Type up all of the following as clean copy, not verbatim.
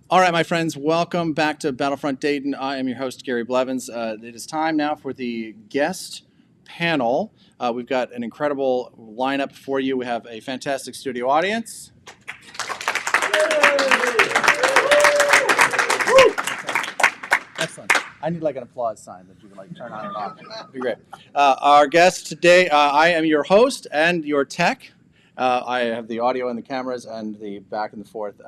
All right, my friends, welcome back to Battlefront Dayton. I am your host, Gary Blevins. It is time now for the guest panel. We've got an incredible lineup for you. We have a fantastic studio audience. Excellent. I need like an applause sign that you can like turn on and off. That'd be great. Our guest today, I am your host and your tech. I have the audio and the cameras and the back and the forth.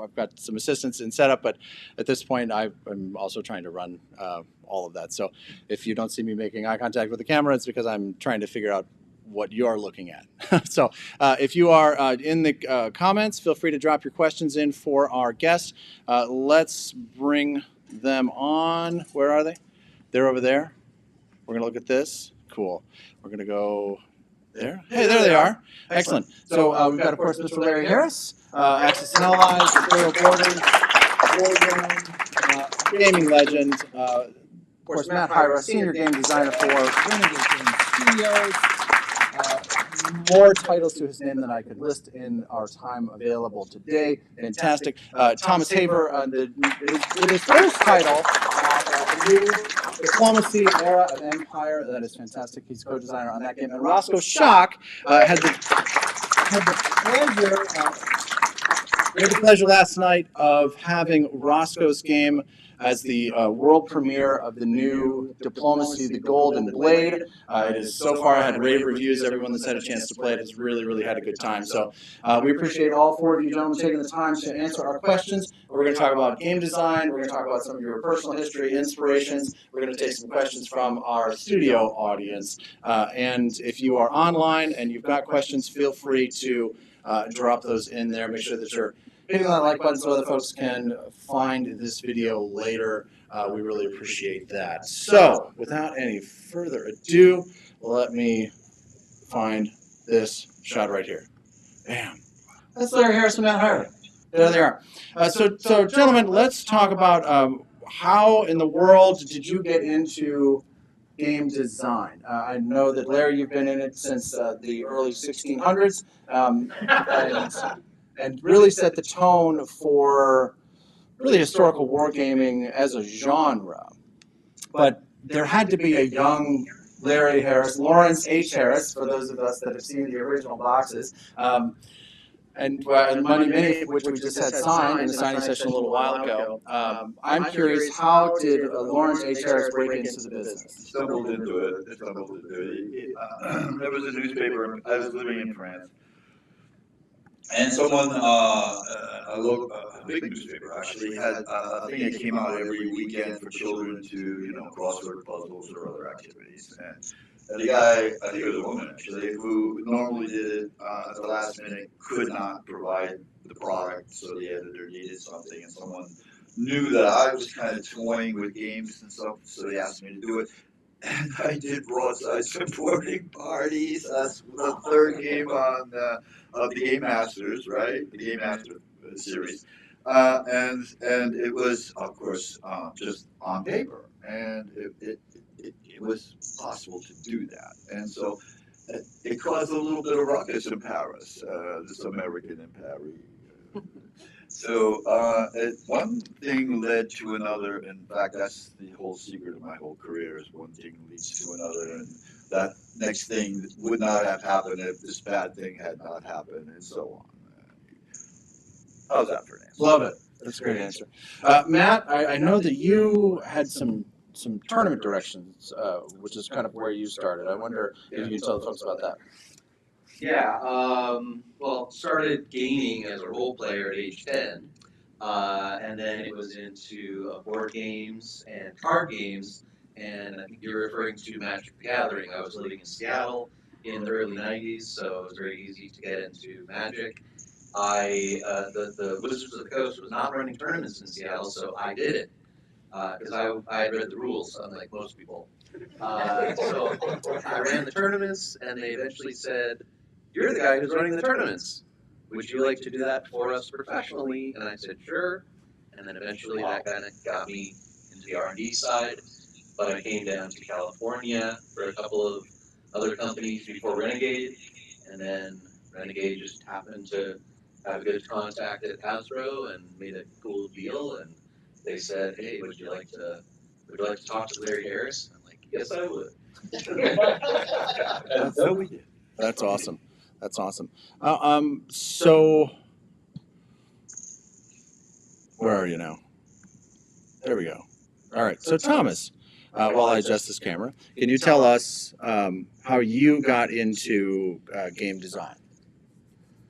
I've got some assistance in setup, but at this point, I'm also trying to run all of that. So if you don't see me making eye contact with the camera, it's because I'm trying to figure out what you're looking at. So if you are in the comments, feel free to drop your questions in for our guest. Let's bring them on. Where are they? They're over there. We're going to look at this. Cool. We're going to go there. Hey, there they are. Excellent. So we've got, of course, Mr. Larry Harris, Access and Allies, Imperial Borders, gaming legend. Of course, Matt Hyra, senior game designer for Renegade Game Studios. More titles to his name than I could list in our time available today. Fantastic. Thomas Haver, with his first title, the new Diplomacy Era of Empire. That is fantastic. He's co-designer on that game. And Rosco Schock had the pleasure last night of having Roscoe's game as the world premiere of the new Diplomacy, the Golden Blade. It is so far had rave reviews. Everyone that's had a chance to play it has really, really had a good time. So we appreciate all four of you gentlemen taking the time to answer our questions. We're going to talk about game design. We're going to talk about some of your personal history, inspirations. We're going to take some questions from our studio audience. And if you are online and you've got questions, feel free to drop those in there. Make sure that you're hitting that like button so other folks can find this video later. We really appreciate that. So, without any further ado, let me find this shot right here. Bam. That's Larry Harris and Matt Hyra. There they are. So, gentlemen, let's talk about how in the world did you get into game design? I know that, Larry, you've been in it since the early 1600s. And really set the tone for really historical wargaming as a genre. But there had to be a young Larry Harris, Lawrence H. Harris, for those of us that have seen the original boxes, and many of which we just had signed in the signing session a little while ago. I'm curious, how did Lawrence H. Harris break into the business? Stumbled into it. There was a newspaper. I was living in France. And someone, a big newspaper actually, had a thing that came out every weekend for children to, crossword puzzles or other activities. And the guy, I think it was a woman actually, who normally did it at the last minute, could not provide the product, so the editor needed something, and someone knew that I was kind of toying with games and stuff, so they asked me to do it. And I did broadside supporting parties. That's the third game on of the Game Masters, right? The Game Master series, and it was, of course, just on paper, and it was possible to do that, and so it caused a little bit of ruckus in Paris. This American in Paris. So one thing led to another. In fact, that's the whole secret of my whole career, is one thing leads to another, and that next thing would not have happened if this bad thing had not happened, and so on. How's that for an answer? Love it. That's a great answer. Matt, I know that you had some tournament directions, which is kind of where you started. I wonder if you can tell the folks about that. Yeah, well, started gaming as a role player at age 10, and then it was into board games and card games, and I think you're referring to Magic the Gathering. I was living in Seattle in the early 90s, so it was very easy to get into Magic. The Wizards of the Coast was not running tournaments in Seattle, so I did it, because I had read the rules, unlike most people. So I ran the tournaments, and they eventually said, "You're the guy who's running the tournaments. Would you like to do that for us professionally?" And I said, "Sure." And then eventually that kind of got me into the R&D side. But I came down to California for a couple of other companies before Renegade, and then Renegade just happened to had a good contact at Hasbro and made a cool deal. And they said, "Hey, would you like to talk to Larry Harris?" I'm like, "Yes, I would." And so we did. That's awesome. That's awesome. So where are you now? There we go. All right. So Thomas, while I adjust this camera, can you tell us how you got into game design?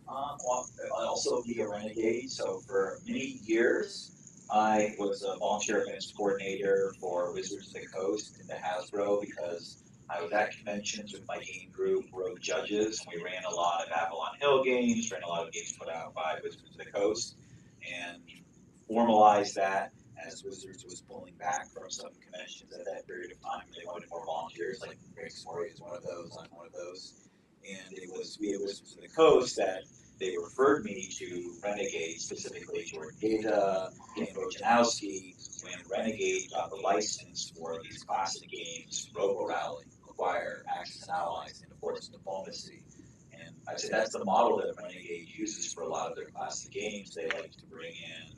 Also be a renegade. So for many years, I was a volunteer events coordinator for Wizards of the Coast into Hasbro because I was at conventions with my game group, Rogue Judges. We ran a lot of Avalon Hill games, ran a lot of games put out by Wizards of the Coast, and formalized that as Wizards was pulling back from some conventions at that period of time. They wanted more volunteers, like Greg Scory is one of those, I'm one of those. And it was we at Wizards of the Coast that they referred me to Renegade, specifically Jordan Gata, Dan Bojanowski, when Renegade got the license for these classic games, Robo Rally, Acquire, Axis and Allies, and of course Diplomacy. And I'd say that's the model that Renegade uses for a lot of their classic games. They like to bring in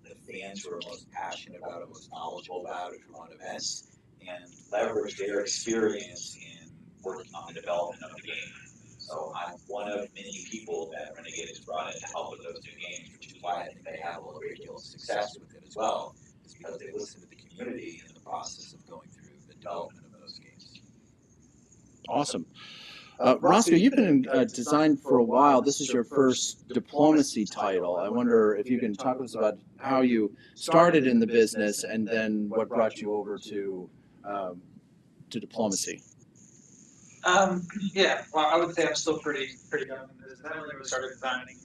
the fans who are most passionate about it, most knowledgeable about it, who run events, and leverage their experience in working on the development of the game. So I'm one of many people that Renegade has brought in to help with those new games, which is why I think they have a great deal of success with it as well, is because they listen to the community in the process of going through the development of those games. Awesome. Rosco, you've been in design for a while. This is your first diplomacy title. I wonder if you can talk to us about how you started in the business and then what brought you over to diplomacy. Yeah, well, I would say I'm still pretty young in this. I really started designing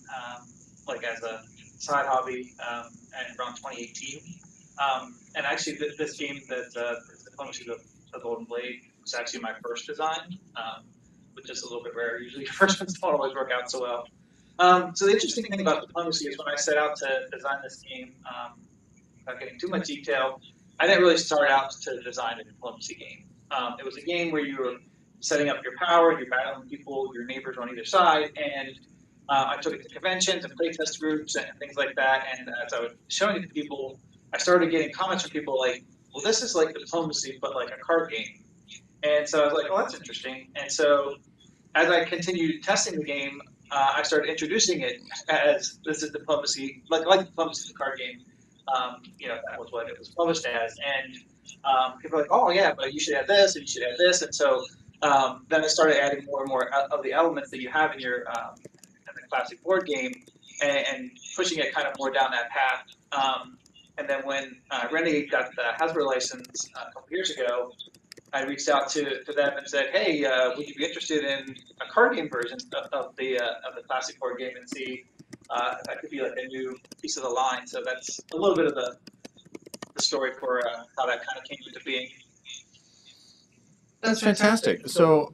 like as a side hobby at around 2018. And actually, this game that Diplomacy of the Golden Blade was actually my first design, which is a little bit rare. Usually, your first ones don't always work out so well. So the interesting thing about Diplomacy is when I set out to design this game, without getting too much detail, I didn't really start out to design a diplomacy game. It was a game where you were setting up your power, you're battling people, your neighbors on either side, and I took it to conventions and playtest groups and things like that. And as I was showing it to people, I started getting comments from people like, "Well, this is like diplomacy, but like a card game." And so I was like, "Oh, that's interesting." And so as I continued testing the game, I started introducing it as this is diplomacy, like diplomacy, the card game. That was what it was published as, and people are like, "Oh yeah, but you should add this, and you should add this," and so then I started adding more and more of the elements that you have in your in the classic board game, and pushing it kind of more down that path. And then when Renegade got the Hasbro license a couple years ago, I reached out to them and said, "Hey, would you be interested in a card game version of the classic board game and see if that could be like a new piece of the line?" So that's a little bit of the story for how that kind of came into being. That's fantastic. So,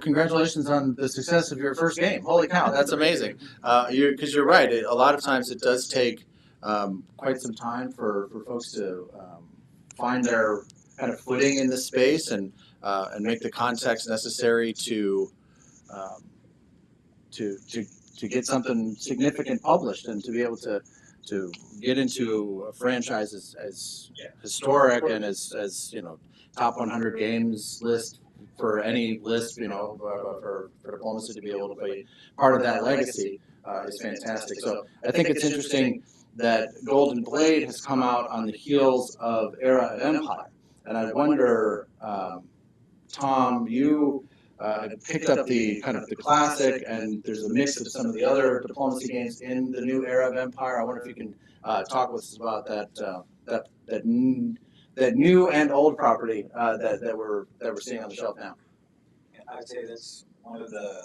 congratulations on the success of your first game. Holy cow, that's amazing. Because you're right. A lot of times it does take quite some time for folks to find their kind of footing in the space and make the context necessary to get something significant published and to be able to get into a franchise as historic and as top 100 games list for any list, for diplomacy to be able to be part of that legacy is fantastic. So I think it's interesting that Golden Blade has come out on the heels of Era of Empire. And I wonder, Tom, you picked up the kind of the classic, and there's a mix of some of the other diplomacy games in the new Era of Empire. I wonder if you can talk with us about that new and old property that we're seeing on the shelf now. And I would say that's one of the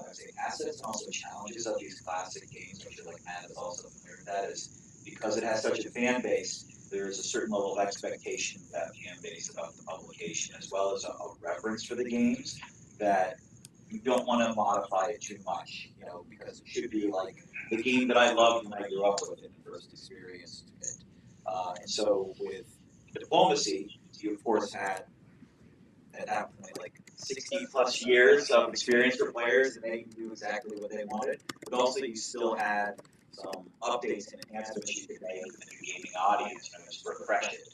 assets and also challenges of these classic games, which like Matt is also familiar with that, is because it has such a fan base, there's a certain level of expectation of that fan base about the publication, as well as a reverence for the games that you don't want to modify it too much, because it should be like the game that I loved when I grew up with and first experienced it. And so with Diplomacy, you of course had at that point like 60 plus years of experience for players, and they can do exactly what they wanted. But also, you still had some updates and enhancements you could make for the new gaming audience, just refresh it.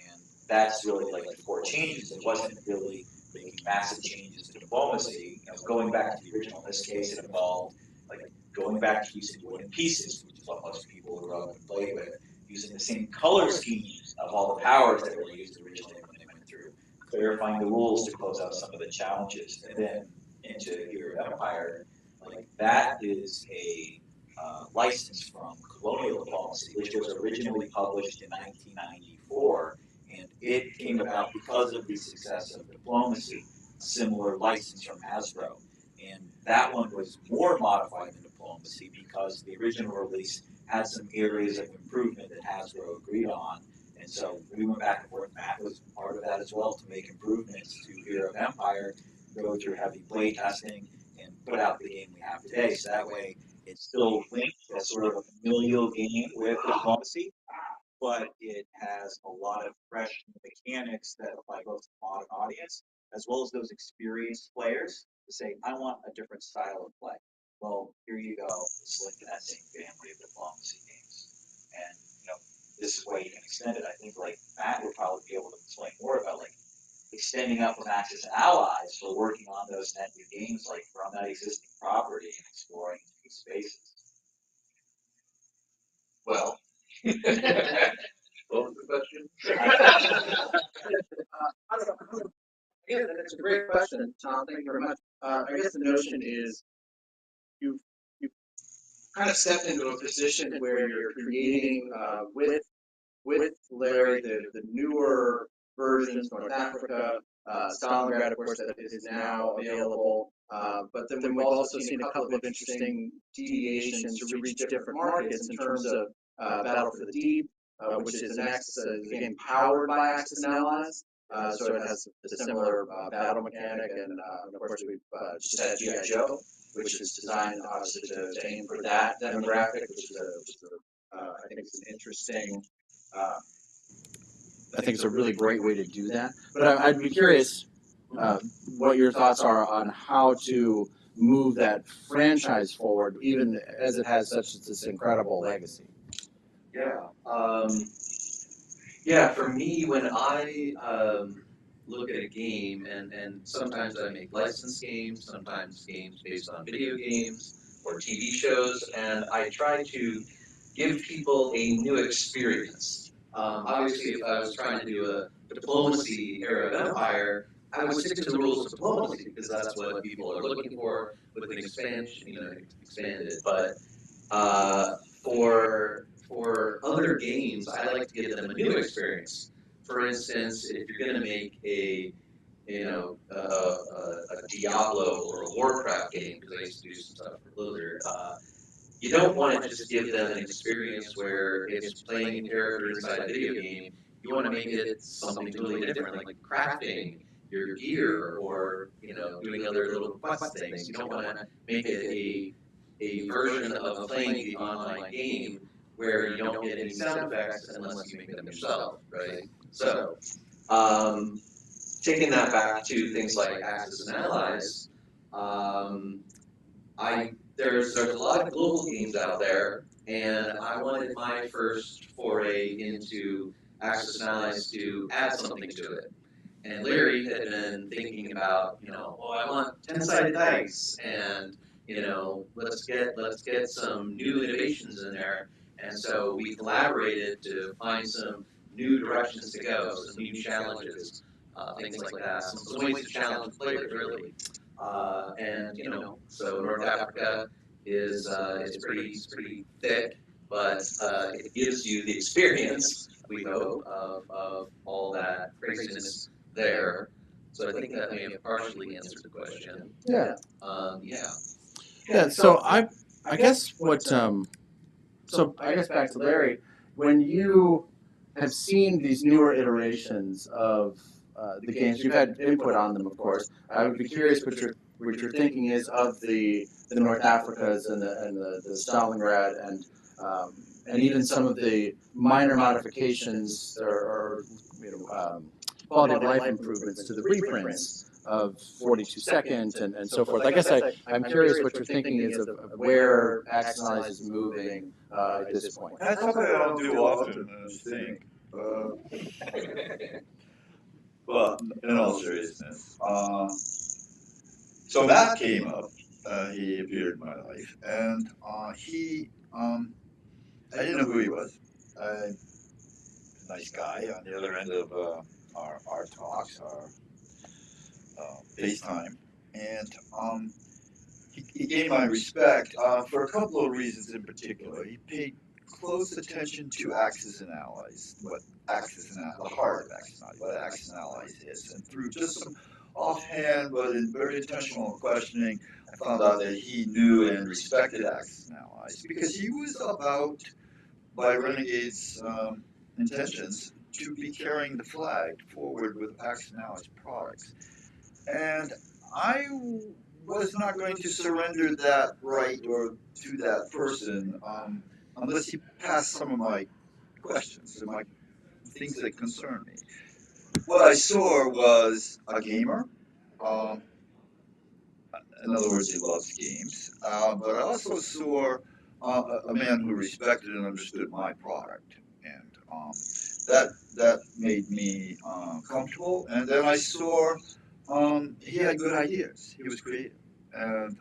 And that's really like the core changes. It wasn't really making massive changes to diplomacy. Going back to the original. In this case, it involved like going back to using wooden pieces, which is what most people grew up and played with, using the same color schemes of all the powers that were used originally when they went through, clarifying the rules to close out some of the challenges, and then into Hero Empire, like that is a license from Colonial Diplomacy, which was originally published in 1994, and it came about because of the success of Diplomacy, a similar license from Hasbro. And that one was more modified than Diplomacy because the original release had some areas of improvement that Hasbro agreed on. And so we went back and forth. Matt was part of that as well to make improvements to Hero of Empire, go through heavy play testing, and put out the game we have today. So that way it's still linked as sort of a familial game with Diplomacy, but it has a lot of fresh mechanics that apply both to the modern audience as well as those experienced players to say, I want a different style of play. Well, here you go. It's linked to that same family of Diplomacy games. And, this is where you can extend it. I think, like, Matt would probably be able to explain more about, like, extending up with Axis and Allies for working on those net new games, like, from that existing property and exploring new spaces. Well, what was the question? Yeah, that's a great question, Tom. Thank you very much. I guess the notion is you've kind of stepped into a position where you're creating with Larry the newer versions, North Africa, Stalingrad, of course, that is now available. But then we've also seen a couple of interesting deviations to reach different markets in terms of Battle for the Deep, which is a game powered by Axis and Allies. So it has a similar battle mechanic, and of course we've just had G.I. Joe, which is designed obviously to aim for that demographic, which is I think it's an interesting. I think it's a really great way to do that. But I'd be curious what your thoughts are on how to move that franchise forward, even as it has such this incredible legacy. Yeah. Yeah, for me, when I look at a game, and sometimes I make licensed games, sometimes games based on video games or TV shows, and I try to give people a new experience. Obviously, if I was trying to do a diplomacy era of Empire, I would stick to the rules of diplomacy because that's what people are looking for with an expansion, expanded. But for other games, I like to give them a new experience. For instance, if you're going to make a Diablo or a Warcraft game, because I used to do some stuff for Blizzard, you don't want to just give them an experience where it's playing a character inside a video game. You want to make it something totally different, like crafting your gear or doing other little quest things. You don't want to make it a version of playing the online game where you don't get any sound effects unless you make them yourself, right? So, taking that back to things like Axis and Allies, there's a lot of global games out there, and I wanted my first foray into Axis and Allies to add something to it. And Larry had been thinking about, I want 10-sided dice, and let's get some new innovations in there. And so we collaborated to find some new directions to go, some new challenges, things like that. Some ways to challenge players, really. So North Africa is pretty thick, but it gives you the experience, we hope, of all that craziness there. So I think that may have partially answered the question. Yeah. Yeah. Yeah. So I guess I guess back to Larry, when you have seen these newer iterations of the games, you've had input on them, of course. I would be curious what your thinking is of the North Africas and the Stalingrad and even some of the minor modifications or quality of life improvements to the reprints of 42nd and so forth. I guess I'm curious what your thinking is of where Axis and Allies is moving at this point. That's something I don't do often, I think. But in all seriousness, so Matt came up. He appeared in my life, and I didn't know who he was. Nice guy on the other end of our talks, our FaceTime, and he gained my respect for a couple of reasons in particular. He paid close attention to Axis and Allies, what Axis and the heart of Axis and Allies, what Axis and Allies is, and through just some offhand but in very intentional questioning, I found out that he knew and respected Axis and Allies because he was about, by Renegade's intentions, to be carrying the flag forward with Axis and Allies products. And I was not going to surrender that right or to that person unless he passed some of my questions and my things that concern me. What I saw was a gamer. In other words, he loves games. But I also saw a man who respected and understood my product, and that made me comfortable. And then I saw he had good ideas. He was creative, and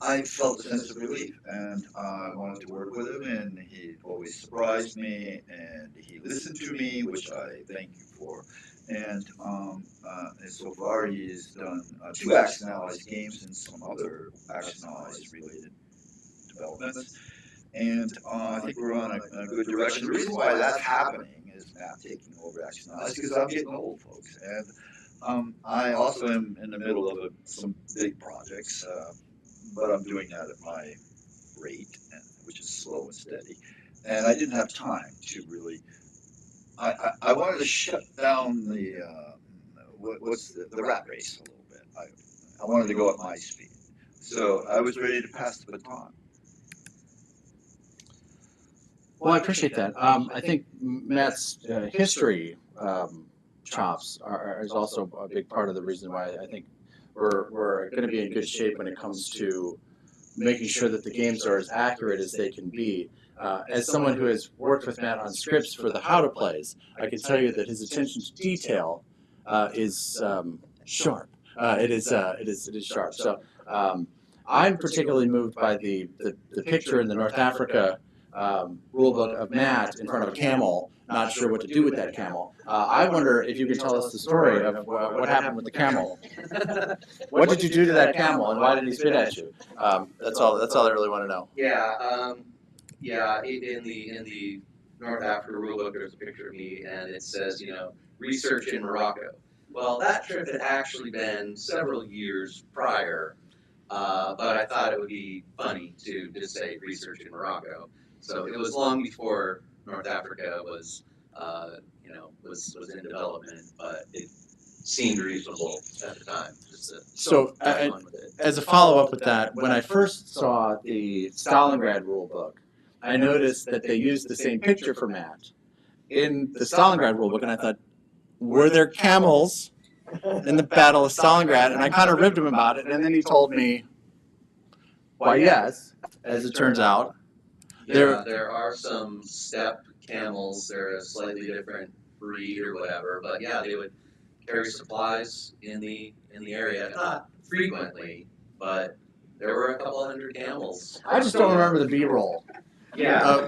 I felt a sense of relief, and I wanted to work with him. And he always surprised me, and he listened to me, which I thank you for. And so far, he's done 2 Axis and Allies games and some other Axis and Allies related developments. And I think we're on a good direction. The reason why that's happening is Matt taking over Axis and Allies because I'm getting old, folks. And I also am in the middle of some big projects, but I'm doing that at my rate, which is slow and steady. And I didn't have time to really. I wanted to shut down the rat race a little bit. I wanted to go at my speed, so I was ready to pass the baton. Well, I appreciate that. I think Matt's history chops is also a big part of the reason why I think we're going to be in good shape when it comes to making sure that the games are as accurate as they can be. As someone who has worked with Matt on scripts for the how to plays, I can tell you that his attention to detail is sharp. It is sharp. So I'm particularly moved by the picture in the North Africa rulebook of Matt in front of a camel, not sure what to do with that camel. I wonder if you can tell us the story of what happened with the camel. What did you do to that camel, and why did he spit at you? That's all I really want to know. Yeah. In the North Africa rulebook, there's a picture of me, and it says, research in Morocco. Well, that trip had actually been several years prior, but I thought it would be funny to just say research in Morocco. So it was long before North Africa was in development, but it seemed reasonable at the time. So as a follow-up with that, when I first saw the Stalingrad rulebook, I noticed that they used the same picture for Matt in the Stalingrad rulebook, and I thought, were there camels in the Battle of Stalingrad? And I kind of ribbed him about it, and then he told me, why, yes, as it turns out. There are some steppe camels. They're a slightly different breed or whatever, but yeah, they would carry supplies in the area. Not frequently, but there were a couple hundred camels. I just don't remember the B-roll. Yeah,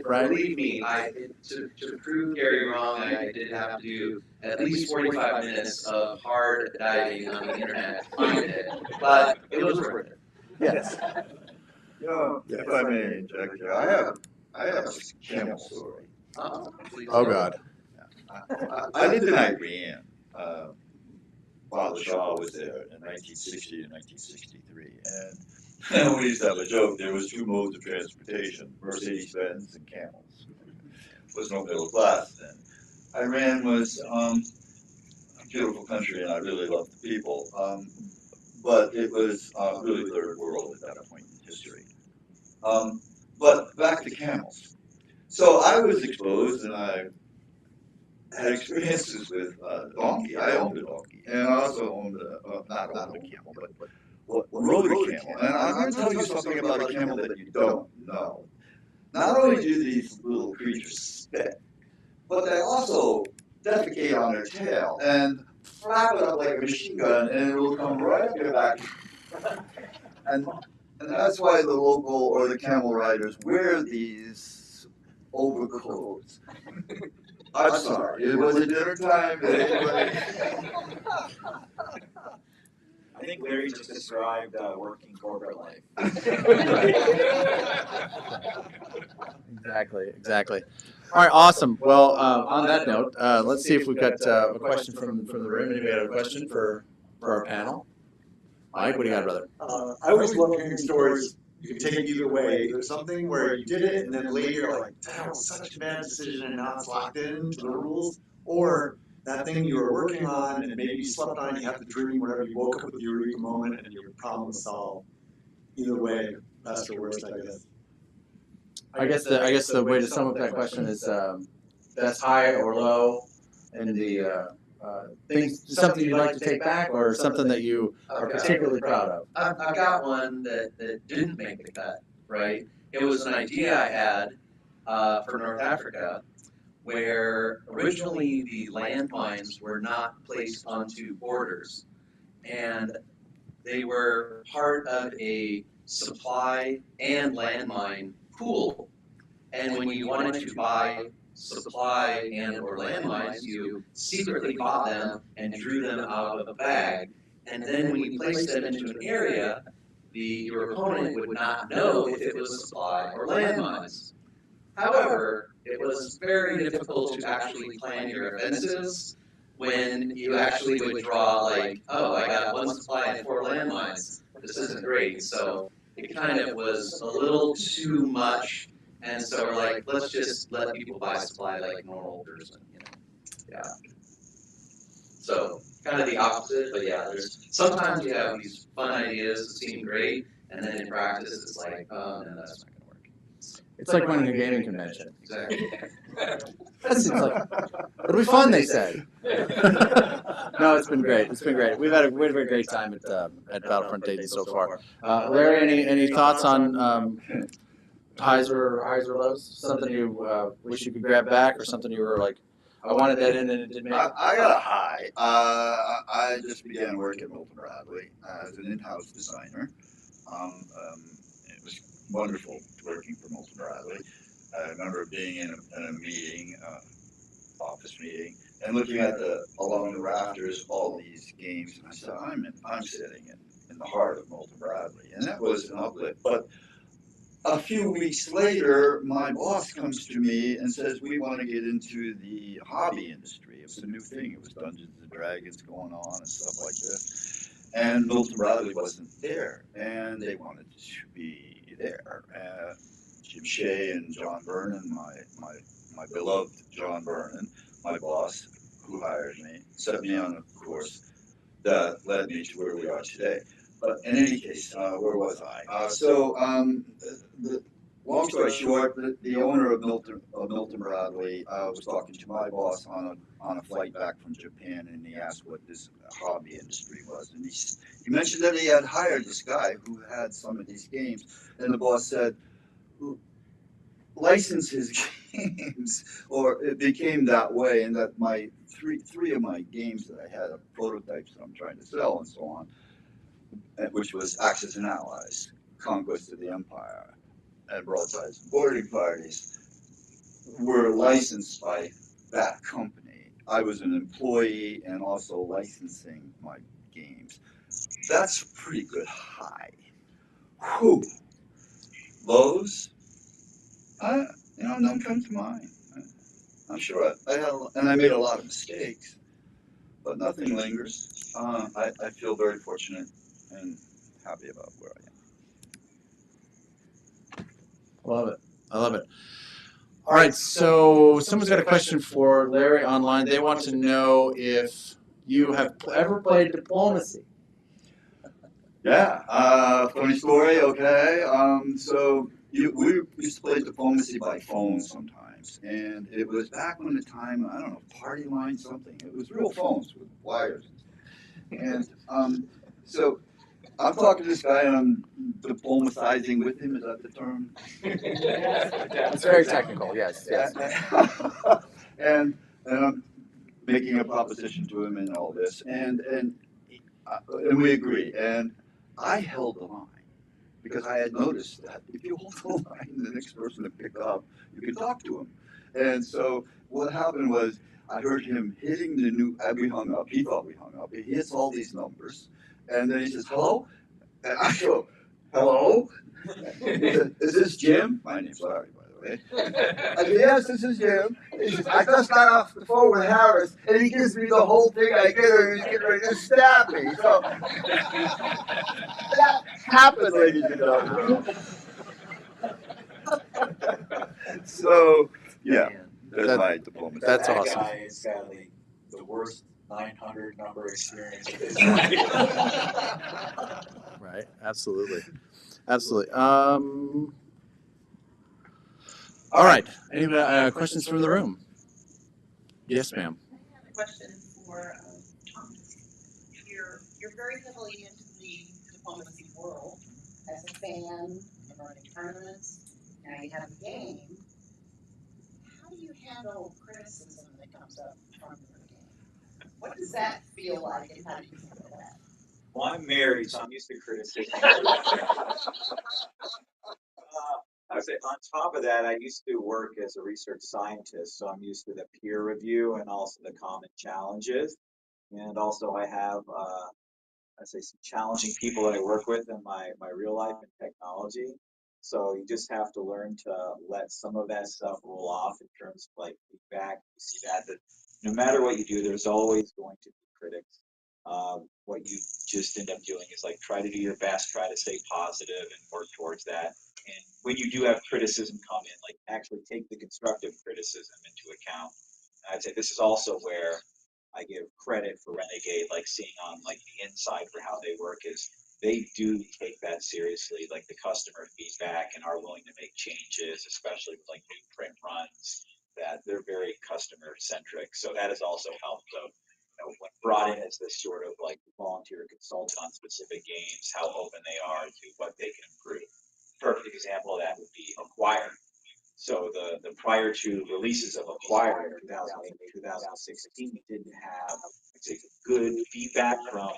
right? Believe me, to prove Gary wrong, I did have to do at least 45 minutes of hard diving on the internet to find it, but it was worth it. Yes. If I may interject here, I have a camel story. Oh God. I lived in Iran while the Shah was there in 1960 and 1963, and we used to have a joke. There was 2 modes of transportation: Mercedes-Benz and camels. There was no middle class then. Iran was a beautiful country, and I really loved the people. But it was really third world at that point in history. But back to camels. So I was exposed, and I had experiences with donkey. I owned a donkey, and I also owned not owned a camel, but rode a camel. And I'm going to tell you something about a camel that you don't know. Not only do these little creatures spit, but they also defecate on their tail and flap it up like a machine gun, and it will come right up your back. And that's why the local or the camel riders wear these overcoats. I'm sorry, it was dinner time. I think Larry just described working corporate life. Exactly. All right, awesome. Well, on that note, let's see if we've got a question from the room. Anybody got a question for our panel? Mike, what do you got, brother? I always love hearing stories. You can take it either way. There's something where you did it, and then later you're like, that was such a bad decision, and now it's locked into the rules. Or that thing you were working on, and maybe you slept on, you have the dream, whatever, you woke up with your eureka moment, and your problem solved. Either way, best or worst, I guess. I guess the way to sum up that question is best high or low, and the things, something you'd like to take back, or something that you are particularly proud of. I've got one that didn't make the cut, right? It was an idea I had for North Africa, where originally the landmines were not placed onto borders, and they were part of a supply and landmine pool. And when you wanted to buy supply and or landmines, you secretly bought them and drew them out of a bag. And then when you placed them into an area, your opponent would not know if it was supply or landmines. However, it was very difficult to actually plan your offenses when you actually would draw like, oh, I got 1 supply and 4 landmines. This isn't great. So it kind of was a little too much. And so we're like, let's just let people buy supply like a normal person, you know? Yeah. So kind of the opposite, but yeah, there's sometimes you have these fun ideas that seem great, and then in practice it's like, oh no, that's not gonna work. It's like running a gaming convention. Exactly. That seems like it'll be fun, they said. No, it's been great. It's been great. We've had a great time at Battlefront Dayton so far. Larry, any thoughts on highs or lows? Something you wish you could grab back, or something you were like, I wanted that in and it didn't make it? I got a high. I just began work at Milton Bradley as an in-house designer. It was wonderful working for Milton Bradley. I remember being in a meeting, office meeting, and looking at along the rafters all these games, and I said, I'm sitting in the heart of Milton Bradley, and that was an uplift. But a few weeks later, my boss comes to me and says, we want to get into the hobby industry. It was a new thing. It was Dungeons and Dragons going on and stuff like this. And Milton Bradley wasn't there, and they wanted to be there. Jim Shea and John Vernon, my beloved John Vernon, my boss, who hired me, set me on a course that led me to where we are today. But in any case, where was I? The long story short, the owner of Milton Bradley was talking to my boss on a flight back from Japan, and he asked what this hobby industry was, and he mentioned that he had hired this guy who had some of these games, and the boss said, license his games, or it became that way, and that my three of my games that I had are prototypes that I'm trying to sell and so on, which was Axis and Allies, Conquest of the Empire, and Broadsides and Boarding Parties, were licensed by that company. I was an employee and also licensing my games. That's a pretty good high. Whew. Lows? None come to mind. I'm sure I made a lot of mistakes, but nothing lingers. I feel very fortunate and happy about where I am. I love it. All right, so someone's got a question for Larry online. They want to know if you have ever played diplomacy. Yeah, funny story, okay. So we used to play diplomacy by phone sometimes. times, and it was back when the time, I don't know, Party Line something. It was real phones with wires. And so I'm talking to this guy and I'm diplomatizing with him. Is that the term? It's very technical, yes. and I'm making a proposition to him and all this, and we agree. And I held the line because I had noticed that if you hold the line, the next person to pick up, you can talk to him. And so what happened was I heard him hitting the new. We hung up. He thought we hung up. He hits all these numbers, and then he says, "Hello," and I go, "Hello." He said, "Is this Jim?" My name's Larry, by the way. I said, "Yes, this is Jim." He says, "I just got off the phone with Harris, and he gives me the whole thing. I get her, he's getting ready to stab me." So that happened, ladies and gentlemen. So yeah, that's my diplomacy. That's That awesome. guy has got like the worst 900 number experience of his Right, absolutely. Absolutely. All right. Any questions from the room? Yes, ma'am. I have a question for Thomas. You're very heavily into the diplomacy world as a fan, you're running tournaments, now you have a game. How do you handle criticism that comes up from your game? What does that feel like and how do you handle that? Well, I'm married, so I'm used to criticism. I would say on top of that, I used to work as a research scientist, so I'm used to the peer review and also the common challenges. And also I have, I'd say some challenging people that I work with in my real life in technology. So you just have to learn to let some of that stuff roll off in terms of like feedback. You see that no matter what you do, there's always going to be critics. What you just end up doing is like try to do your best, try to stay positive and work towards that. And when you do have criticism come in, like actually take the constructive criticism into account. And I'd say this is also where I give credit for Renegade, like seeing on like the inside for how they work is they do take that seriously, like the customer feedback and are willing to make changes, especially with like new print runs, that they're very customer centric. So that has also helped. So, when brought in as this sort of like volunteer consultant on specific games, how open they are to what they can improve. Perfect example of that would be Acquire. So the prior two releases of Acquire, 2008 and 2016, didn't have, I'd say, good feedback from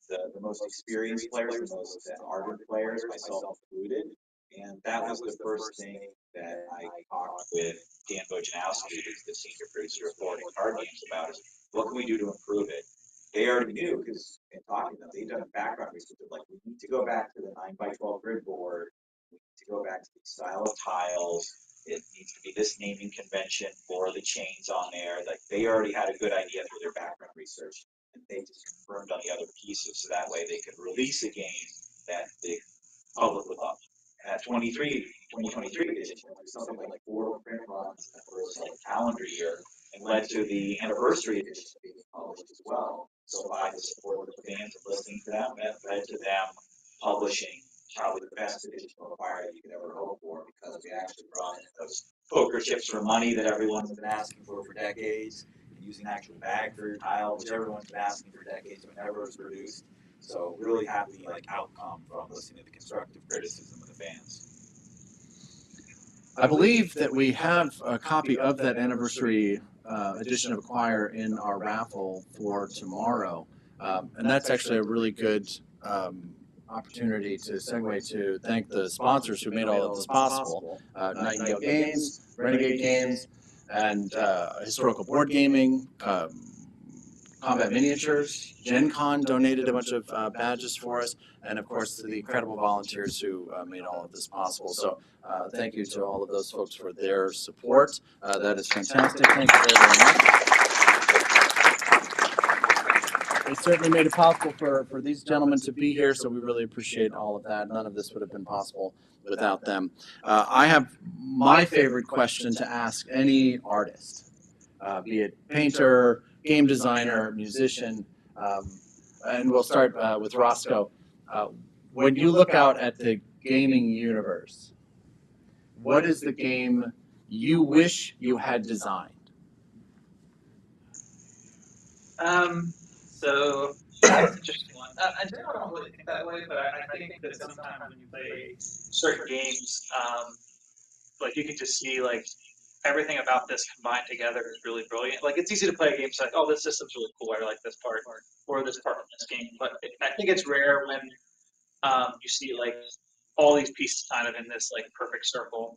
the most experienced players, the most ardent players, myself included. And that was the first thing that I talked with Dan Bojanowski, who's the senior producer of Board and Card Games, about is what can we do to improve it? They already knew because in talking to them, they'd done background research of like, we need to go back to the 9x12 grid board. We need to go back to the style of tiles. It needs to be this naming convention for the chains on there. Like they already had a good idea through their background research, and they just confirmed on the other pieces, so that way they could release a game that the public would love. And that 2023 edition was something like 4 print runs in the first like calendar year, and led to the anniversary edition being published as well. So by the support of the fans and listening to them, that led to them publishing probably the best edition of Fire that you could ever hope for, because we actually brought in those poker chips for money that everyone's been asking for decades, and using an actual bag for your tile, which everyone's been asking for decades but never was produced. So really happy like outcome from listening to the constructive criticism of the fans. I believe that we have a copy of that anniversary edition of Acquire in our raffle for tomorrow. And that's actually a really good opportunity to segue to thank the sponsors who made all of this possible. Nightingale Games, Renegade Games, and Historical Board Gaming, Combat Miniatures. Gen Con donated a bunch of badges for us, and of course to the incredible volunteers who made all of this possible. So thank you to all of those folks for their support. That is fantastic. Thank you very, very much. They certainly made it possible for these gentlemen to be here, so we really appreciate all of that. None of this would have been possible without them. I have my favorite question to ask any artist, be it painter, game designer, musician, and we'll start with Rosco. When you look out at the gaming universe, what is the game you wish you had designed? So that's an interesting one. In general, I don't really think that way, but I think that sometimes when you play certain games, like you can just see like everything about this combined together is really brilliant. Like it's easy to play games like, oh, this system's really cool. I like this part or this part in this game. But I think it's rare when you see like all these pieces kind of in this like perfect circle.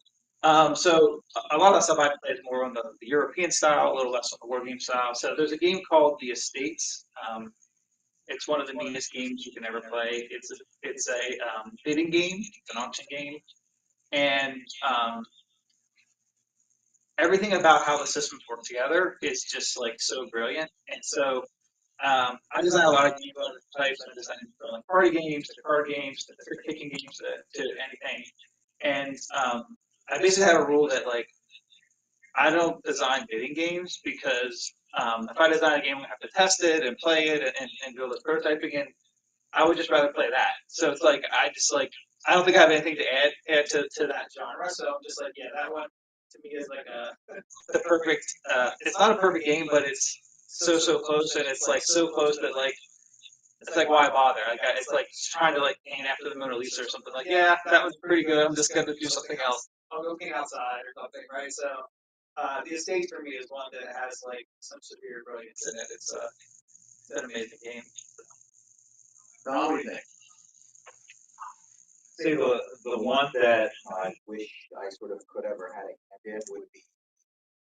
So a lot of the stuff I play is more on the European style, a little less on the war game style. So there's a game called The Estates. It's one of the neatest games you can ever play. It's a bidding game, it's an auction game, and everything about how the systems work together is just like so brilliant. And so I design a lot of game types. I design like party games, to card games, to trick taking games, to anything. And I basically have a rule that like I don't design bidding games because if I design a game, I have to test it and play it and do all this prototyping, and I would just rather play that. So it's like I don't think I have anything to add to that genre. So I'm just like, yeah, that one to me is like the perfect. It's not a perfect game, but it's so close, and it's like so close that like it's like why bother? Like it's like trying to like paint after the Mona Lisa or something. Like yeah, that was pretty good. I'm just gonna do something else. I'll go paint outside or something, right? So the estate for me is one that has like some severe brilliance in it. It's an amazing game. Don, what do you think? Say the one that I wish I sort of could ever had a did would be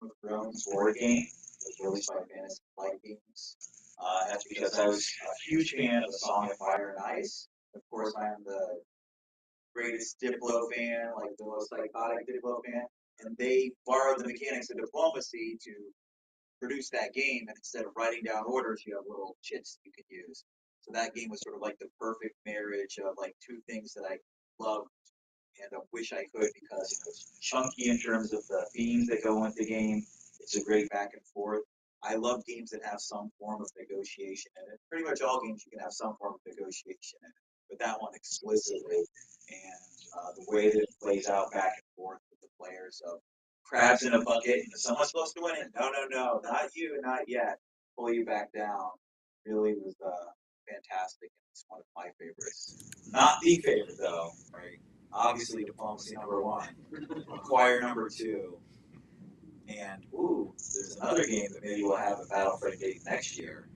Game of Thrones board game. It was released by Fantasy Flight Games. That's because I was a huge fan of the Song of Fire and Ice. Of course, I am the greatest Diplo fan, like the most psychotic Diplo fan. And they borrowed the mechanics of diplomacy to produce that game. And instead of writing down orders, you have little chits you could use. So that game was sort of like the perfect marriage of like two things that I loved and I wish I could because it's chunky in terms of the themes that go into the game. It's a great back and forth. I love games that have some form of negotiation in it. Pretty much all games you can have some form of negotiation in it, but that one explicitly. And the way that it plays out back and forth with the players of crabs in a bucket, and someone's supposed to win it. No, not you, not yet. Pull you back down. Really was fantastic. It's one of my favorites. Not the favorite though, right? Obviously, diplomacy #1, acquire #2, and there's another game that maybe we'll have a Battlefront date next year.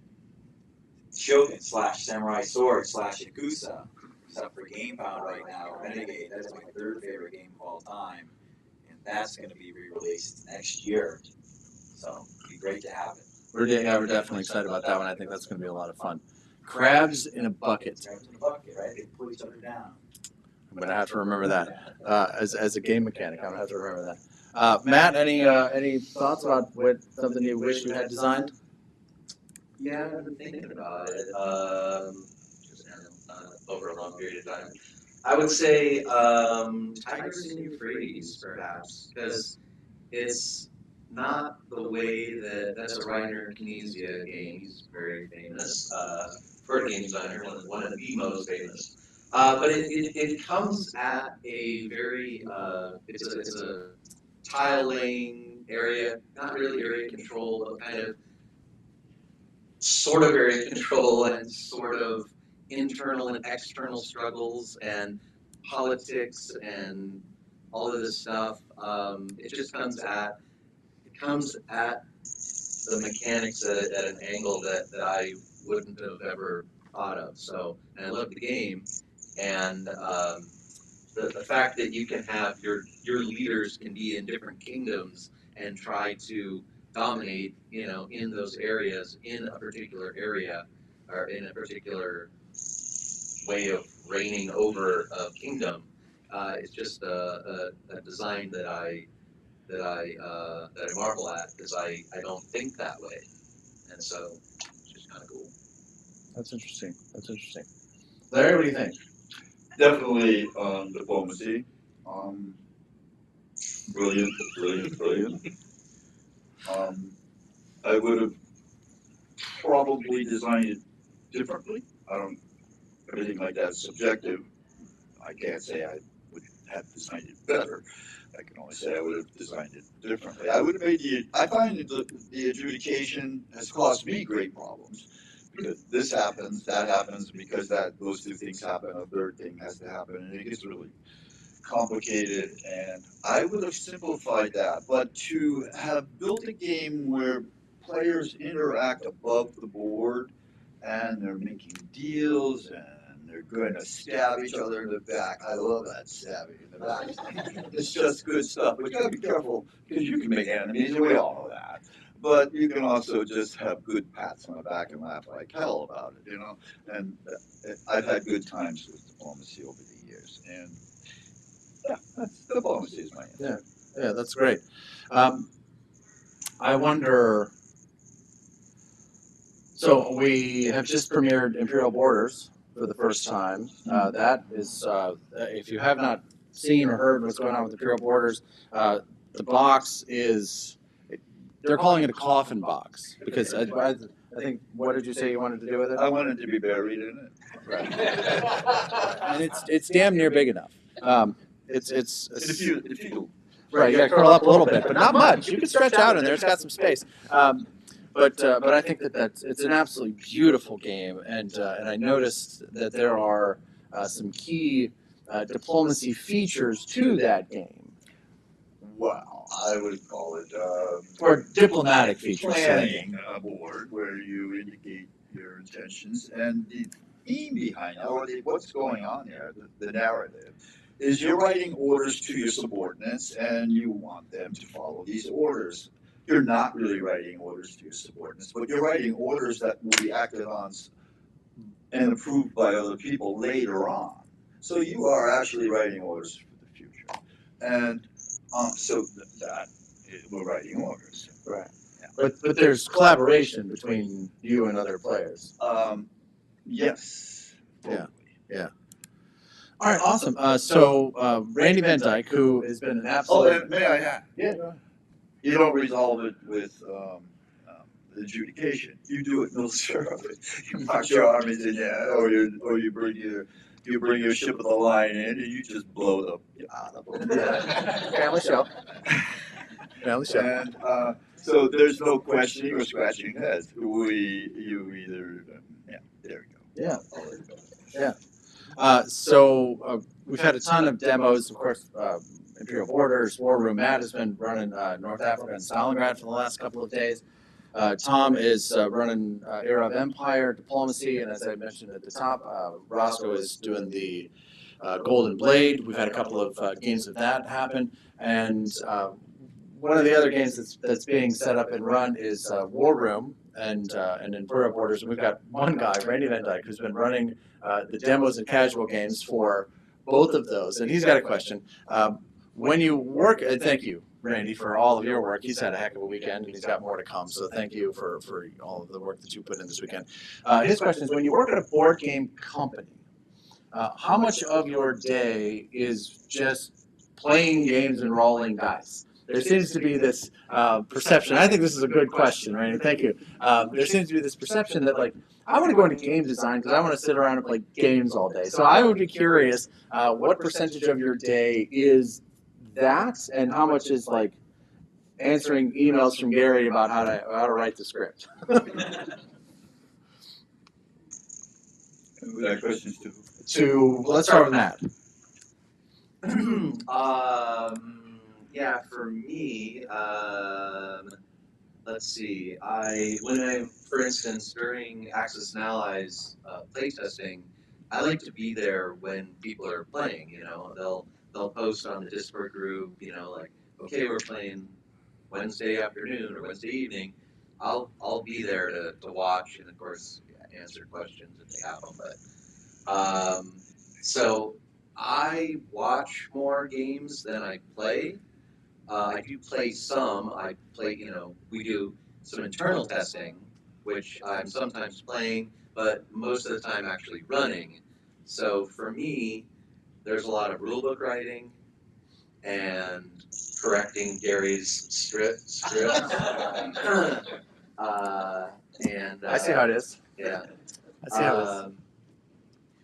Shogun / Samurai Sword / Yakuza. Except for GameFound right now, Renegade. That is my third favorite game of all time, and that's going to be re-released next year. So it'd be great to have it. We're definitely excited about that one. I think that's going to be a lot of fun. Crabs in a bucket. Crabs in a bucket, right? They pull each other down. I'm gonna have to remember that as a game mechanic. I'm gonna have to remember that. Matt, any thoughts about something you wish you had designed? Yeah, I've been thinking about it. Over a long period of time. I would say Tigers and Euphrates, perhaps, because it's not the way that's a Reiner Knizia game. He's very famous for a game designer, one of the most famous. But it comes at a very it's a tile laying area, not really area control, but kind of sort of area control and sort of internal and external struggles and politics and all of this stuff. It just comes at the mechanics at an angle that I wouldn't have ever thought of. So, and I love the game, and the fact that you can have your leaders can be in different kingdoms and try to dominate, in those areas, in a particular area, or in a particular way of reigning over a kingdom. It's just a design that I marvel at because I don't think that way, and so it's just kind of cool. That's interesting. Larry, what do you think? Definitely diplomacy. Brilliant. I would have probably designed it differently. Everything like that is subjective. I can't say I would have designed it better. I can only say I would have designed it differently. I would have made I find that the adjudication has caused me great problems. Because this happens, that happens, because those two things happen, a third thing has to happen, and it gets really complicated, and I would have simplified that. But to have built a game where players interact above the board and they're making deals and they're going to stab each other in the back. I love that stabbing in the back. It's just good stuff. But you gotta be careful because you can make enemies, and we all know that. But you can also just have good pats on the back and laugh like hell about it, you know. And I've had good times with diplomacy over the years, and diplomacy is my answer. Yeah, that's great. I wonder. So we have just premiered Imperial Borders for the first time. That is, if you have not seen or heard what's going on with Imperial Borders, the box is, they're calling it a coffin box because I think, what did you say you wanted to do with it? I wanted to be buried in it. Right. And it's damn near big enough. It's If you right. You got to curl up a little bit, but not much. You can stretch out in there. It's got some space. But I think it's an absolutely beautiful game, and I noticed that there are some key diplomacy features to that game. Well, I would call it Or diplomatic features. planning a board where you indicate your intentions, and the theme behind it, or what's going on there, the narrative, is you're writing orders to your subordinates, and you want them to follow these orders. You're not really writing orders to your subordinates, but you're writing orders that will be acted on and approved by other people later on. So you are actually writing orders for the future, and so that we're writing orders. Right. Yeah. But there's collaboration between you and other players. Yes. Yeah. Yeah. All right. Awesome. So Randy Van Dyke, who has been an absolute. Oh, and may I add? Yeah. You don't resolve it with adjudication. You do it militarily. You march your armies in there, or you bring your ship of the line in, and you just blow them out of them. Family show. Family show. And so there's no questioning or scratching heads. You either there we go. Yeah. Yeah. So we've had a ton of demos, of course. Imperial Borders, War Room Matt has been running North Africa and Stalingrad for the last couple of days. Tom is running Era of Empire, Diplomacy, and as I mentioned at the top, Rosco is doing the Golden Blade. We've had a couple of games of that happen, and one of the other games that's being set up and run is War Room and Imperial Borders. And we've got one guy, Randy Van Dyke, who's been running the demos and casual games for both of those, and he's got a question. When you work, and thank you, Randy, for all of your work. He's had a heck of a weekend, and he's got more to come. So thank you for all of the work that you put in this weekend. His question is, when you work at a board game company, how much of your day is just playing games and rolling dice? There seems to be this perception. I think this is a good question, Randy. Thank you. There seems to be this perception that, like, I want to go into game design because I want to sit around and play games all day. So I would be curious, what percentage of your day is that, and how much is like answering emails from Gary about how to write the script? Who that question's to? Let's start with Matt. Yeah, for me, let's see. For instance, during Axis and Allies playtesting, I like to be there when people are playing. You know, they'll post on the Discord group. You know, like, okay, we're playing Wednesday afternoon or Wednesday evening. I'll be there to watch and of course answer questions if they have them. But so I watch more games than I play. I do play some. We do some internal testing, which I'm sometimes playing, but most of the time actually running. So for me, there's a lot of rulebook writing and correcting Gary's scripts. I see how it is. Yeah. I see how it is.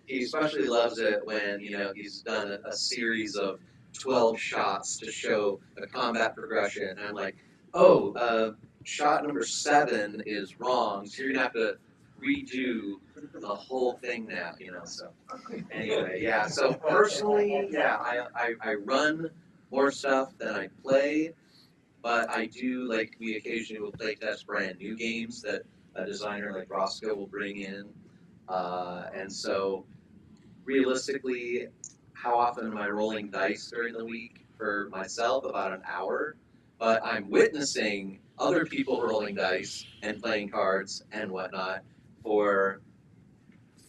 He especially loves it when he's done a series of 12 shots to show a combat progression. And I'm like, oh, shot number 7 is wrong, so you're gonna have to redo the whole thing now, so anyway, yeah, so personally, yeah, I run more stuff than I play, but I do, like, we occasionally will play test brand new games that a designer like Rosco will bring in, and so realistically, how often am I rolling dice during the week for myself? About an hour. But I'm witnessing other people rolling dice and playing cards and whatnot for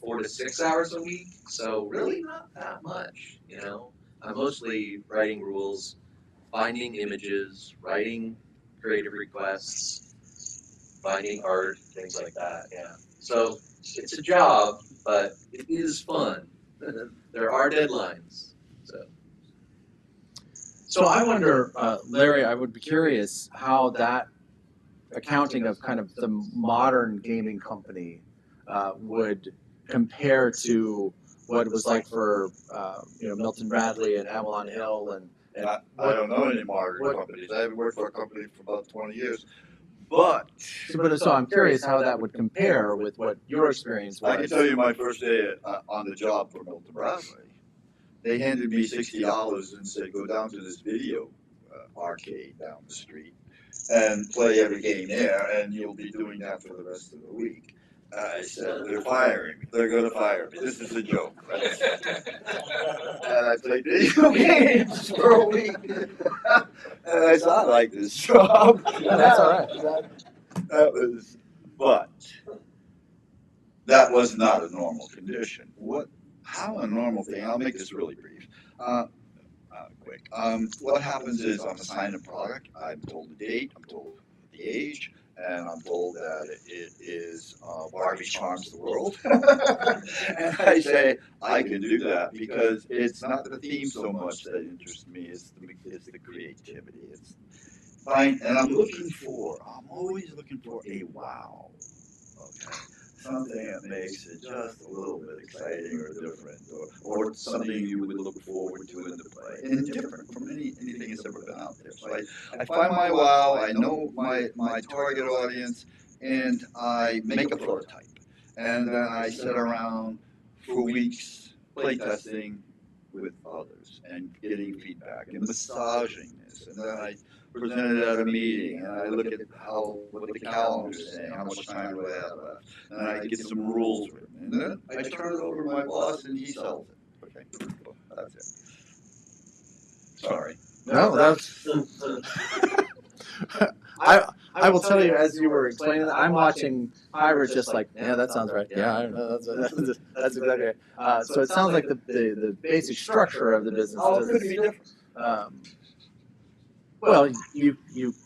4 to 6 hours a week. So really not that much, I'm mostly writing rules, finding images, writing creative requests, finding art, things like that, yeah. So it's a job, but it is fun. There are deadlines. So I wonder, Larry, I would be curious how that accounting of kind of the modern gaming company would compare to what it was like for Milton Bradley and Avalon Hill and I don't know any modern companies. I haven't worked for a company for about 20 years. But so I'm curious how that would compare with what your experience was. I can tell you my first day on the job for Milton Bradley. They handed me $60 and said, go down to this video arcade down the street and play every game there, and you'll be doing that for the rest of the week. I said, they're firing me. They're going to fire me. This is a joke. Right? And I played video games for a week. And I said, I like this job. That's all right. But that was not a normal condition. How a normal thing, I'll make this really brief. Quick. What happens is I'm assigned a product, I'm told the date, I'm told the age, and I'm told that it is Barbie Charms the World. And I say, I can do that because it's not the theme so much that interests me, it's the creativity. It's fine, and I'm always looking for a wow. Okay. Something that makes it just a little bit exciting or different, or something you would look forward to in the play, and different from anything that's ever been out there. So I find my wow, I know my target audience, and I make a prototype. And then I sit around for weeks playtesting with others and getting feedback and massaging this. And then I present it at a meeting, and I look at what the calendar is saying, how much time do I have left, and I get some rules written, and then I turn it over to my boss, and he sells it. Okay, that's it. Sorry. No, that's. I will tell you, as you were explaining that, I'm watching Hyra just like, yeah, that sounds right. Yeah, I don't know. That's exactly right. So it sounds like the basic structure of the business. Oh, it could be different. Well, you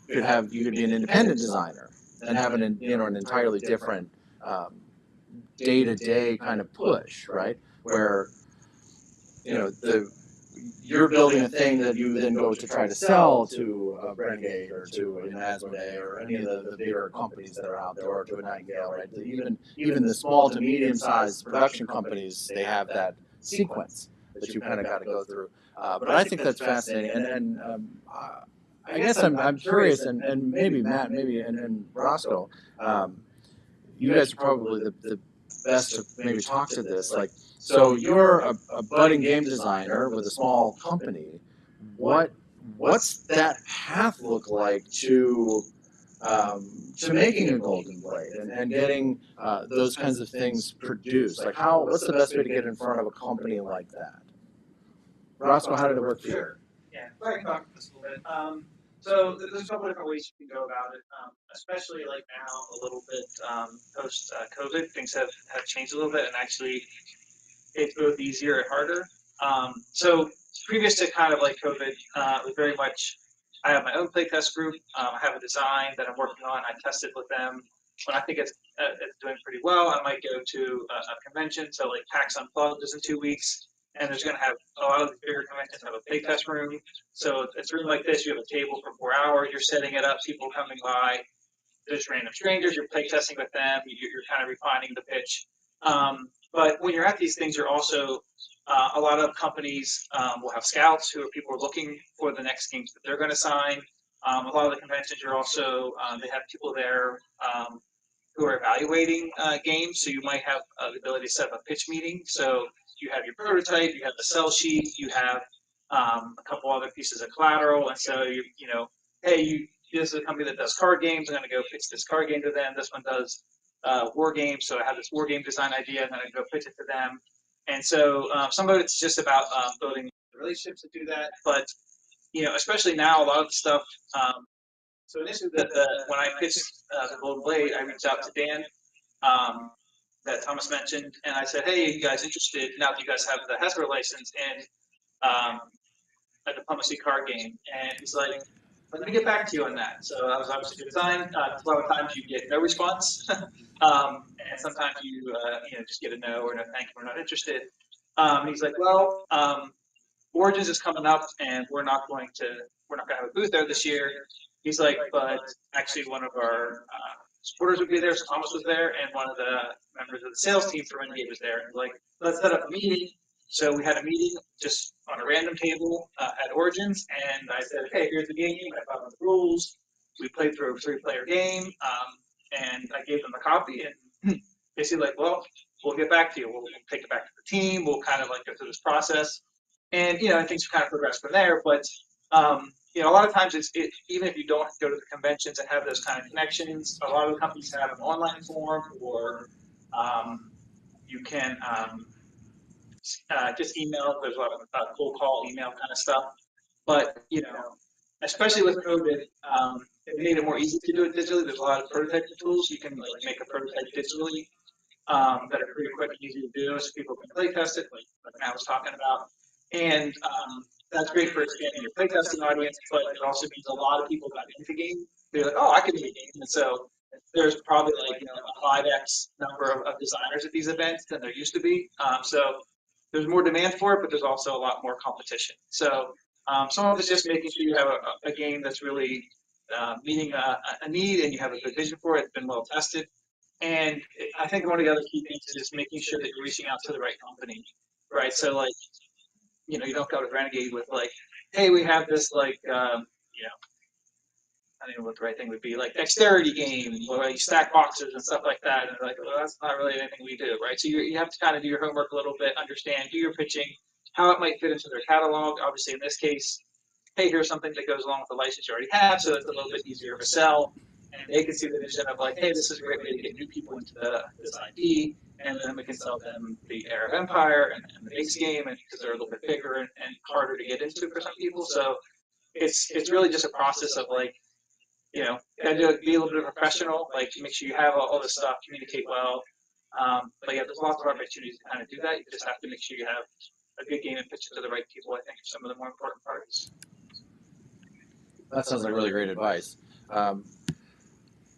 could be an independent designer and have an entirely different day-to-day kind of push, right? Where you're building a thing that you then go to try to sell to a Brengate or to an Asmodee or any of the bigger companies that are out there, or to a Nightingale, right? Even the small to medium-sized production companies, they have that sequence that you kind of got to go through. But I think that's fascinating, and I guess I'm curious, and maybe Matt, and Rosco, you guys are probably the best to maybe talk to this. Like, so you're a budding game designer with a small company. What's that path look like to making a Golden Blade and getting those kinds of things produced? Like, what's the best way to get in front of a company like that? Rosco, how did it work for you? Yeah, I can talk about this a little bit. So there's a couple different ways you can go about it, especially like now a little bit post COVID, things have changed a little bit, and actually it's both easier and harder. So previous to kind of like COVID, it was very much, I have my own playtest group. I have a design that I'm working on. I test it with them. When I think it's doing pretty well, I might go to a convention. So like PAX Unplugged is in 2 weeks, and there's going to have a lot of the bigger conventions have a playtest room. So it's a room like this. You have a table for 4 hours. You're setting it up. People coming by. There's random strangers. You're playtesting with them. You're kind of refining the pitch. But when you're at these things, you're also A lot of companies will have scouts who are people who are looking for the next games that they're going to sign. A lot of the conventions are also, they have people there who are evaluating games. So you might have the ability to set up a pitch meeting. So you have your prototype, you have the sell sheet, you have a couple other pieces of collateral. And so you know, hey, this is a company that does card games. I'm going to go pitch this card game to them. This one does war games. So I have this war game design idea, and then I go pitch it to them. And so some of it's just about building relationships to do that. But you know, especially now, a lot of the stuff. So initially, when I pitched the Golden Blade, I reached out to Dan, that Thomas mentioned, and I said, "Hey, you guys interested? Now that you guys have the Hasbro license in a diplomacy card game?" And he's like, "Let me get back to you on that." So that was obviously good sign. A lot of times you get no response, and sometimes you just get a no or no thank you, we're not interested. He's like, "Well, Origins is coming up, and we're not going to have a booth there this year." He's like, "But actually, one of our supporters would be there." So Thomas was there, and one of the members of the sales team for Renegade was there. And like, let's set up a meeting. So we had a meeting just on a random table at Origins, and I said, "Okay, here's the game. I followed the rules. We played through a 3-player game, and I gave them a copy." And basically, like, "Well, we'll get back to you. We'll take it back to the team. We'll kind of like go through this process." And things kind of progress from there. But a lot of times even if you don't go to the conventions and have those kind of connections, a lot of the companies have an online form, or you can just email. There's a lot of cold call, email kind of stuff. But especially with COVID, it made it more easy to do it digitally. There's a lot of prototyping tools. You can like make a prototype digitally that are pretty quick and easy to do, so people can play test it, like Matt was talking about. And that's great for expanding your playtesting audience, but it also means a lot of people got into the game. They're like, "Oh, I can make a game." And so there's probably like a 5x number of designers at these events than there used to be. So there's more demand for it, but there's also a lot more competition. So some of it's just making sure you have a game that's really meeting a need, and you have a good vision for it. It's been well tested. And I think one of the other key things is just making sure that you're reaching out to the right company, right? So like, you don't go to Renegade with like, "Hey, we have this like, I don't know what the right thing would be, like dexterity game where you stack boxes and stuff like that." And they're like, "Well, that's not really anything we do," right? So you have to kind of do your homework a little bit, understand who you're pitching, how it might fit into their catalog. Obviously, in this case, hey, here's something that goes along with the license you already have, so it's a little bit easier to sell. And they can see the vision of like, "Hey, this is a great way to get new people into this IP," and then we can sell them the Era of Empire and the base game, and because they're a little bit bigger and harder to get into for some people. So it's really just a process of like, gotta be a little bit professional, like make sure you have all this stuff, communicate well. But yeah, there's lots of opportunities to kind of do that. You just have to make sure you have a good game and pitch it to the right people. I think are some of the more important parts. That sounds like really great advice.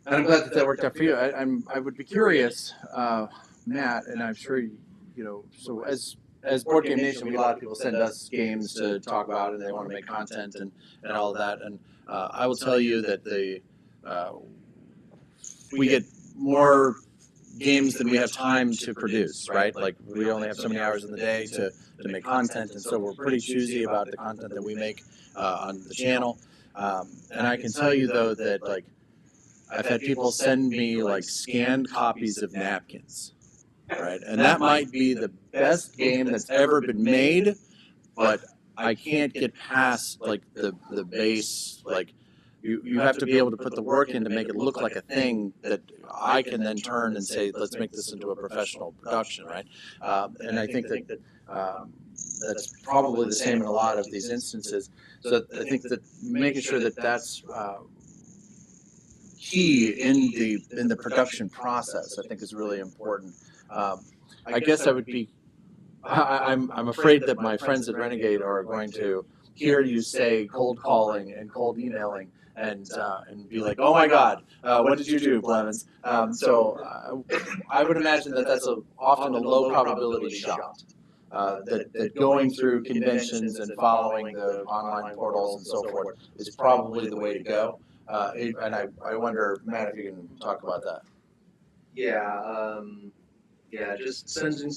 And I'm glad that worked out for you. I would be curious, Matt, and I'm sure so as Board Game Nation, a lot of people send us games to talk about, and they want to make content and all of that. And I will tell you that we get more games than we have time to produce, right? Like we only have so many hours in the day to make content, and so we're pretty choosy about the content that we make on the channel. And I can tell you though that like I've had people send me like scanned copies of napkins, right? And that might be the best game that's ever been made, but I can't get past like the base. Like you have to be able to put the work in to make it look like a thing that I can then turn and say, let's make this into a professional production, right? And I think that that's probably the same in a lot of these instances. So I think that making sure that that's key in the production process, I think, is really important. I guess I would be. I'm afraid that my friends at Renegade are going to hear you say cold calling and cold emailing and be like, "Oh my God, what did you do, Blevins?" So I would imagine that that's often a low probability shot. That going through conventions and following the online portals and so forth is probably the way to go. And I wonder, Matt, if you can talk about that. Yeah. Yeah, just sending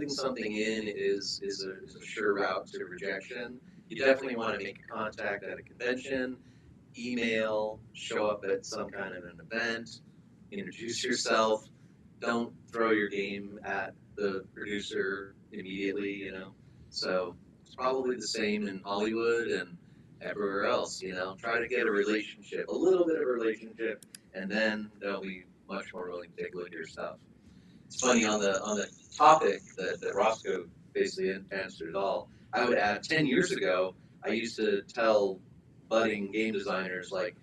something in is a sure route to rejection. You definitely want to make contact at a convention, email, show up at some kind of an event, introduce yourself. Don't throw your game at the producer immediately, you know. So it's probably the same in Hollywood and everywhere else, you know. Try to get a relationship, a little bit of a relationship, and then they'll be much more willing to take a look at your stuff. It's funny on the topic that Roscoe basically answered it all. I would add 10 years ago, I used to tell budding game designers like,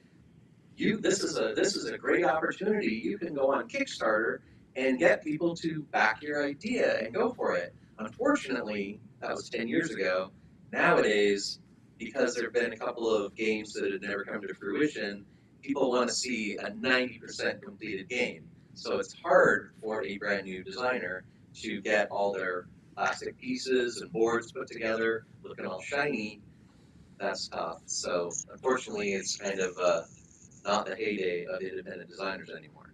this is a great opportunity. You can go on Kickstarter and get people to back your idea and go for it. Unfortunately, that was 10 years ago. Nowadays, because there have been a couple of games that had never come to fruition, people want to see a 90% completed game. So it's hard for a brand new designer to get all their plastic pieces and boards put together, looking all shiny. That's tough. So unfortunately, it's kind of not the heyday of independent designers anymore.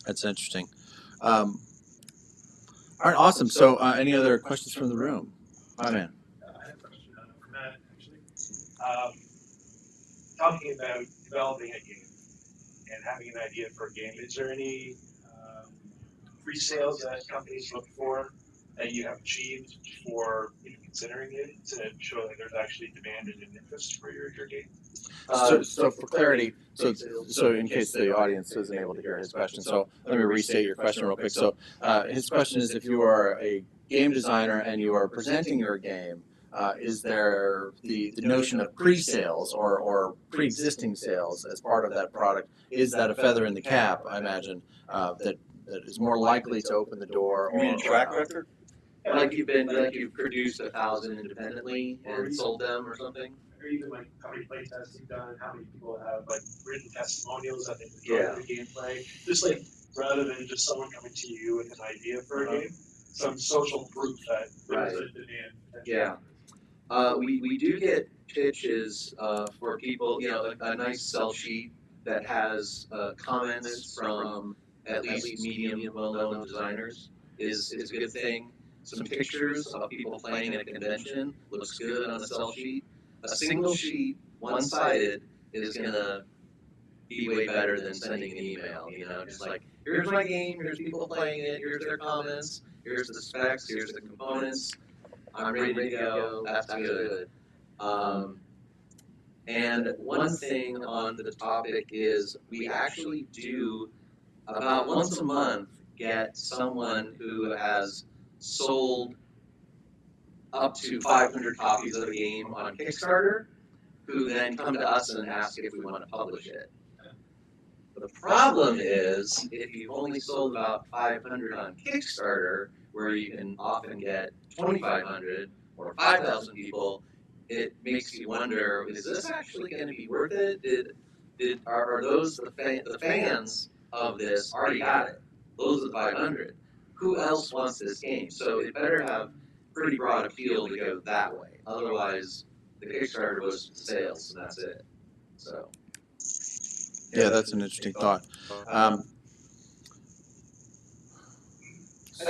That's interesting. All right, awesome. So, any other questions from the room? Hi, man. I have a question for Matt, actually. Talking about developing a game and having an idea for a game, is there any pre-sales that companies look for that you have achieved before considering it to show that there's actually demand and an interest for your game? So for clarity, so in case the audience isn't able to hear his question, so let me restate your question real quick. So his question is, if you are a game designer and you are presenting your game, is there the notion of pre-sales or pre-existing sales as part of that product? Is that a feather in the cap, I imagine, that is more likely to open the door? You mean track record? Like you've produced 1,000 independently and sold them or something? Or even like how many play tests you've done, how many people have like written testimonials that they've enjoyed the gameplay. Just like rather than just someone coming to you with an idea for a game, some social proof that there's a demand. Yeah. We do get pitches for people, you know, a nice sell sheet that has comments from at least medium well-known designers is a good thing. Some pictures of people playing at a convention looks good on a sell sheet. A single sheet, one-sided, is gonna be way better than sending an email, you know, just like, here's my game, here's people playing it, here's their comments, here's the specs, here's the components, I'm ready to go, that's good. And one thing on the topic is we actually do, about once a month, get someone who has sold up to 500 copies of a game on Kickstarter, who then come to us and ask if we want to publish it. The problem is, if you've only sold about 500 on Kickstarter, where you can often get 2,500 or 5,000 people, it makes you wonder, is this actually going to be worth it? Are those the fans of this already got it? Those are the 500. Who else wants this game? So it better have pretty broad appeal to go that way. Otherwise, the Kickstarter goes to sales, and that's it. So. Yeah, that's an interesting thought. I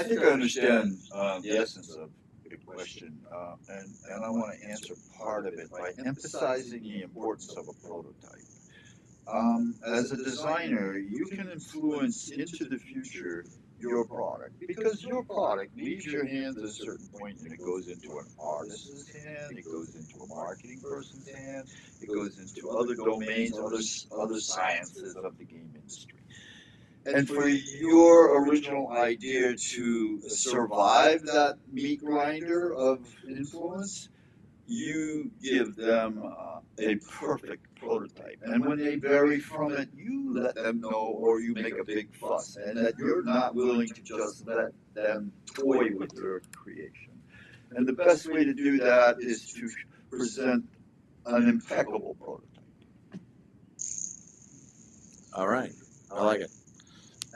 think I understand the essence of your question, and I want to answer part of it by emphasizing the importance of a prototype. As a designer, you can influence into the future your product, because your product leaves your hands at a certain point and it goes into an artist's hand, it goes into a marketing person's hand, it goes into other domains, other sciences of the game industry. And for your original idea to survive that meat grinder of influence, you give them a perfect prototype. And when they vary from it, you let them know, or you make a big fuss, and that you're not willing to just let them toy with your creation. And the best way to do that is to present an impeccable prototype. All right, I like it.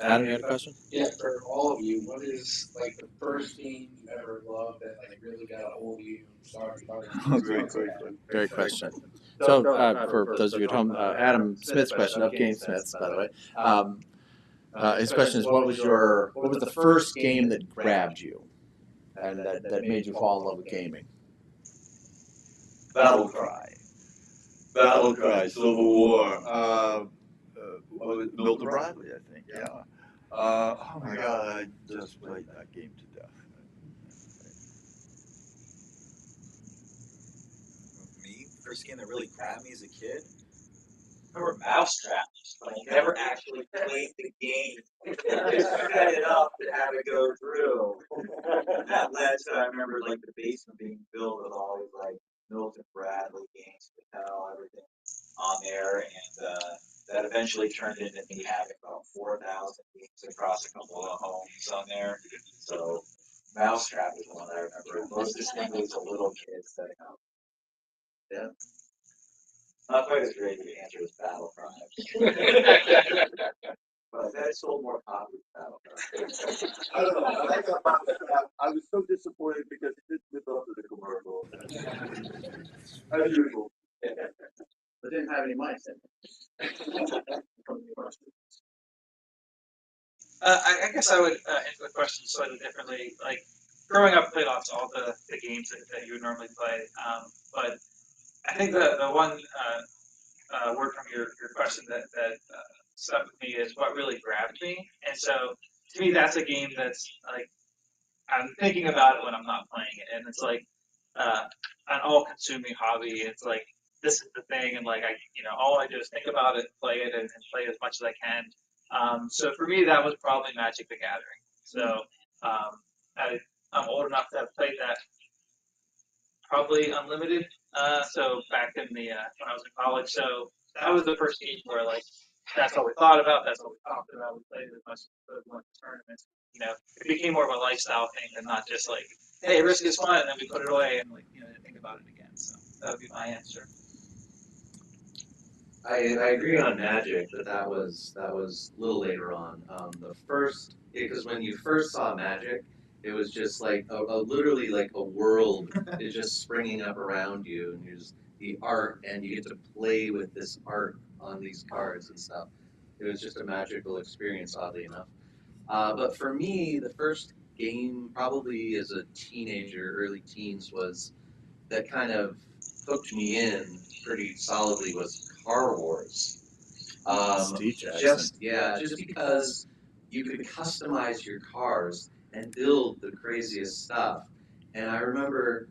Adam, you had a question? Yeah, for all of you, what is like the first game you ever loved that like really got a hold of you and started? Oh, great question. Great question. So, for those of you at home, Adam Smith's question of Game Smiths, by the way. His question is, what was the first game that grabbed you and that made you fall in love with gaming? Battle Cry, Civil War. What was it? Milton Bradley, I think. Yeah. Oh my God, I just played that game to death. Me, first game that really grabbed me as a kid. I remember Mousetrap, but I never actually played the game. Just set it up to have it go through. That led to, I remember like the basement being filled with all these like Milton Bradley games, Patel, everything on there, and that eventually turned into me having about 4,000 games across a couple of homes on there. So Mousetrap is one that I remember most distinctly as a little kid setting up. Yeah. Not quite as great of an answer as Battlefront. But that sold more copies than Battlefront. I don't know. I like that Battlefront. I was so disappointed because it didn't live up to the commercial. As usual. It didn't have any mice in it. I guess I would answer the question slightly differently. Like growing up, I played lots of all the games that you would normally play. But I think the one word from your question that stuck with me is what really grabbed me. And so to me, that's a game that's like I'm thinking about it when I'm not playing it, and it's like an all-consuming hobby. It's like this is the thing, and like all I do is think about it, play it, and play as much as I can. So for me, that was probably Magic the Gathering. So I'm old enough to have played that probably unlimited. So back in the when I was in college, so that was the first game where like that's all we thought about, that's all we talked about. We played as much as we went to tournaments. It became more of a lifestyle thing than not just like, hey, Risk is fun, and then we put it away and like didn't think about it again. So that would be my answer. I agree on Magic that was a little later on. Because when you first saw Magic, it was just like literally like a world is just springing up around you, and there's the art, and you get to play with this art on these cards and stuff. It was just a magical experience, oddly enough. But for me, the first game, probably as a teenager, early teens, was that kind of hooked me in pretty solidly was Car Wars. Steve Jackson. Just because you could customize your cars and build the craziest stuff. And I remember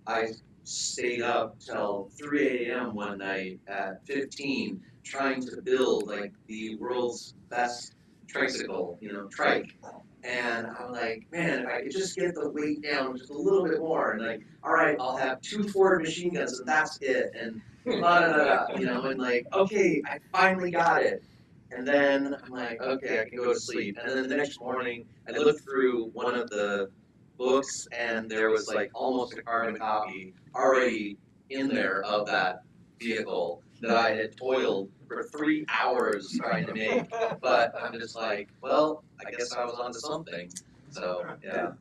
I stayed up till 3 a.m. one night at 15 trying to build like the world's best tricycle, trike. And I'm like, man, if I could just get the weight down just a little bit more, and like, all right, I'll have 2 Ford machine guns, and that's it, and blah, blah, blah, and like, okay, I finally got it. And then I'm like, okay, I can go to sleep. And then the next morning, I looked through one of the books, and there was like almost a carbon copy already in there of that vehicle that I had toiled for 3 hours trying to make. But I'm just like, well, I guess I was onto something. So yeah.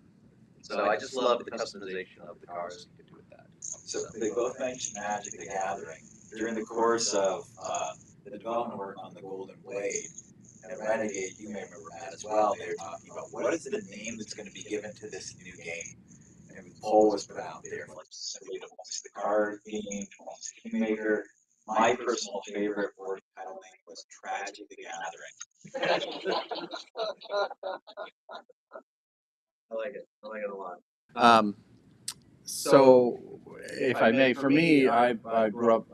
So I just love the customization of the cars you could do with that. So they both mentioned Magic the Gathering. During the course of the development work on the Golden Blade, and at Renegade, you may remember that as well, they were talking about what is the name that's going to be given to this new game. And the poll was put out there for simply amongst the card game, amongst the Kingmaker. My personal favorite word title name was Tragic the Gathering. I like it a lot. So, if I may, for me, I grew up.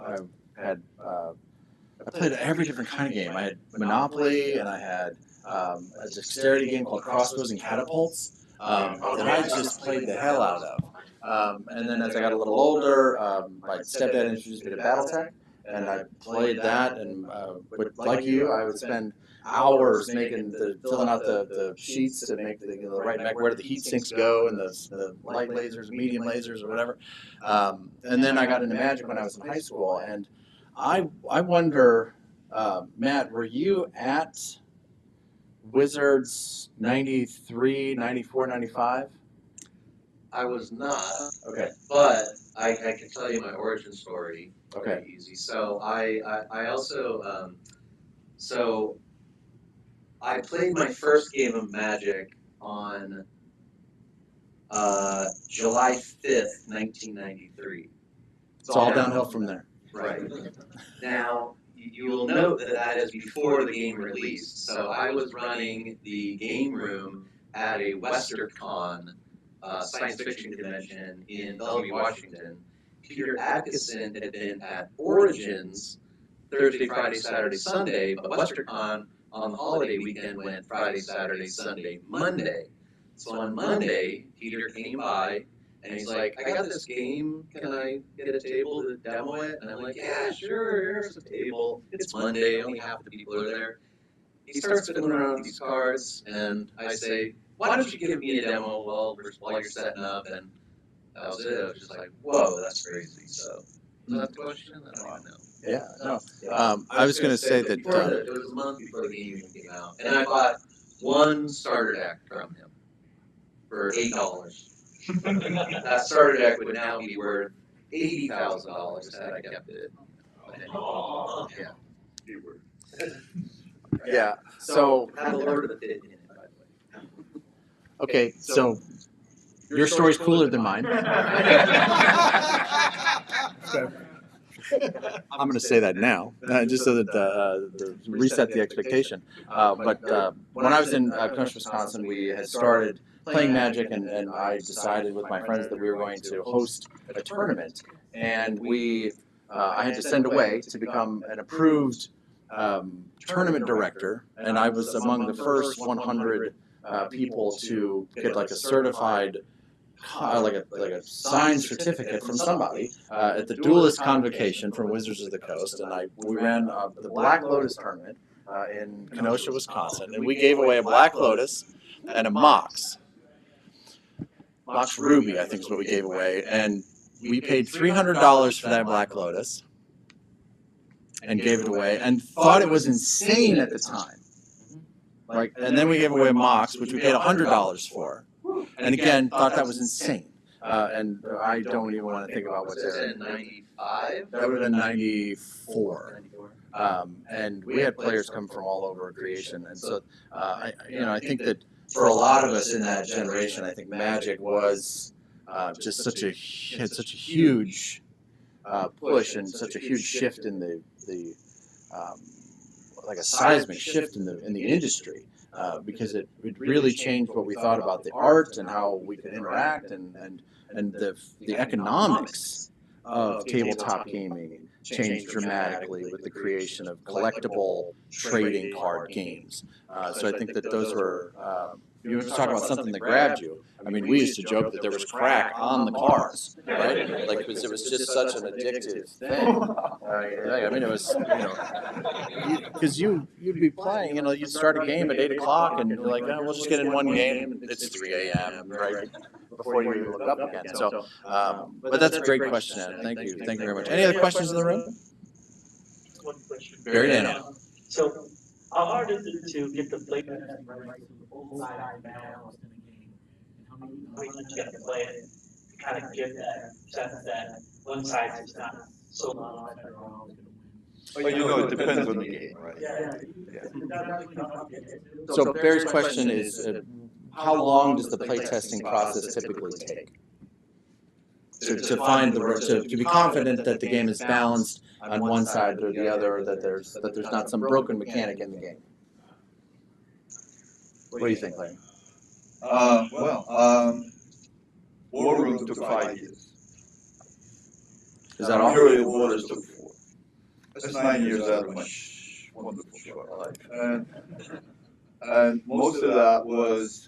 I played every different kind of game. I had Monopoly, and I had a dexterity game called Crossbows and Catapults that I just played the hell out of. And then as I got a little older, my stepdad introduced me to BattleTech, and I played that. And like you, I would spend hours filling out the sheets to make the right mech, where the heat sinks go, and the light lasers, medium lasers, or whatever. And then I got into Magic when I was in high school, and I wonder, Matt, were you at Wizards 93, 94, 95? I was not. Okay. But I can tell you my origin story. Okay. Very easy. So I also so I played my first game of Magic on July 5th, 1993. It's all downhill from there. Right. Now, you will note that that is before the game released. So I was running the game room at a WesterCon science fiction convention in Bellevue, Washington. Peter Adkison had been at Origins Thursday, Friday, Saturday, Sunday, but WesterCon on the holiday weekend went Friday, Saturday, Sunday, Monday. So on Monday, Peter came by and he's like, I got this game, can I get a table to demo it? And I'm like, yeah, sure, here's a table. It's Monday, only half the people are there. He starts fiddling around with these cards, and I say, why don't you give me a demo while you're setting up? And that was it. I was just like, whoa, that's crazy. So, was that the question? I don't even know. Yeah, no. I was going to say that. It was a month before the game even came out. And I bought one starter deck from him for $8. That starter deck would now be worth $80,000 had I kept it. Yeah. Yeah. So. Had a Lord of the Pit in it, by the way. Okay, so your story's cooler than mine. I'm going to say that now, just so that reset the expectation. But when I was in Kenosha, Wisconsin, we had started playing Magic, and I decided with my friends that we were going to host a tournament. And I had to send away to become an approved tournament director, and I was among the first 100 people to get like a certified, like a signed certificate from somebody at the Duelist Convocation from Wizards of the Coast, and we ran the Black Lotus tournament in Kenosha, Wisconsin, and we gave away a Black Lotus and a Mox Ruby, I think is what we gave away, and we paid $300 for that Black Lotus and gave it away, and thought it was insane at the time. Like, and then we gave away a Mox, which we paid $100 for. And again, thought that was insane. And I don't even want to think about what's in 95? That would have been 94. And we had players come from all over creation. And so, I think that for a lot of us in that generation, I think Magic was just had such a huge push and such a huge shift in the like a seismic shift in the industry. Because it really changed what we thought about the art and how we could interact, and the economics of tabletop gaming changed dramatically with the creation of collectible trading card games. So I think that those were, you were talking about something that grabbed you. I mean, we used to joke that there was crack on the cards, right? Like, because it was just such an addictive thing. I mean, it was, because you'd be playing, you'd start a game at 8 o'clock, and you're like, oh, we'll just get in one game. It's 3 a.m., right? Before you even look up again. So, but that's a great question, Ed. Thank you very much. Any other questions in the room? One question. Very Dano. So, how hard is it to get the play testing right so the both sides balanced in a game? And how many ways you have to play it to kind of get that sense that one side is not so long that they're always going to win? Well, it depends on the game, right? Yeah. So Barry's question is, how long does the playtesting process typically take? To find to be confident that the game is balanced on one side or the other, or that there's not some broken mechanic in the game. What do you think, Larry? War Room took 5 years. Is that all? Imperial Borders took 4. That's 9 years out of my wonderful short life. And most of that was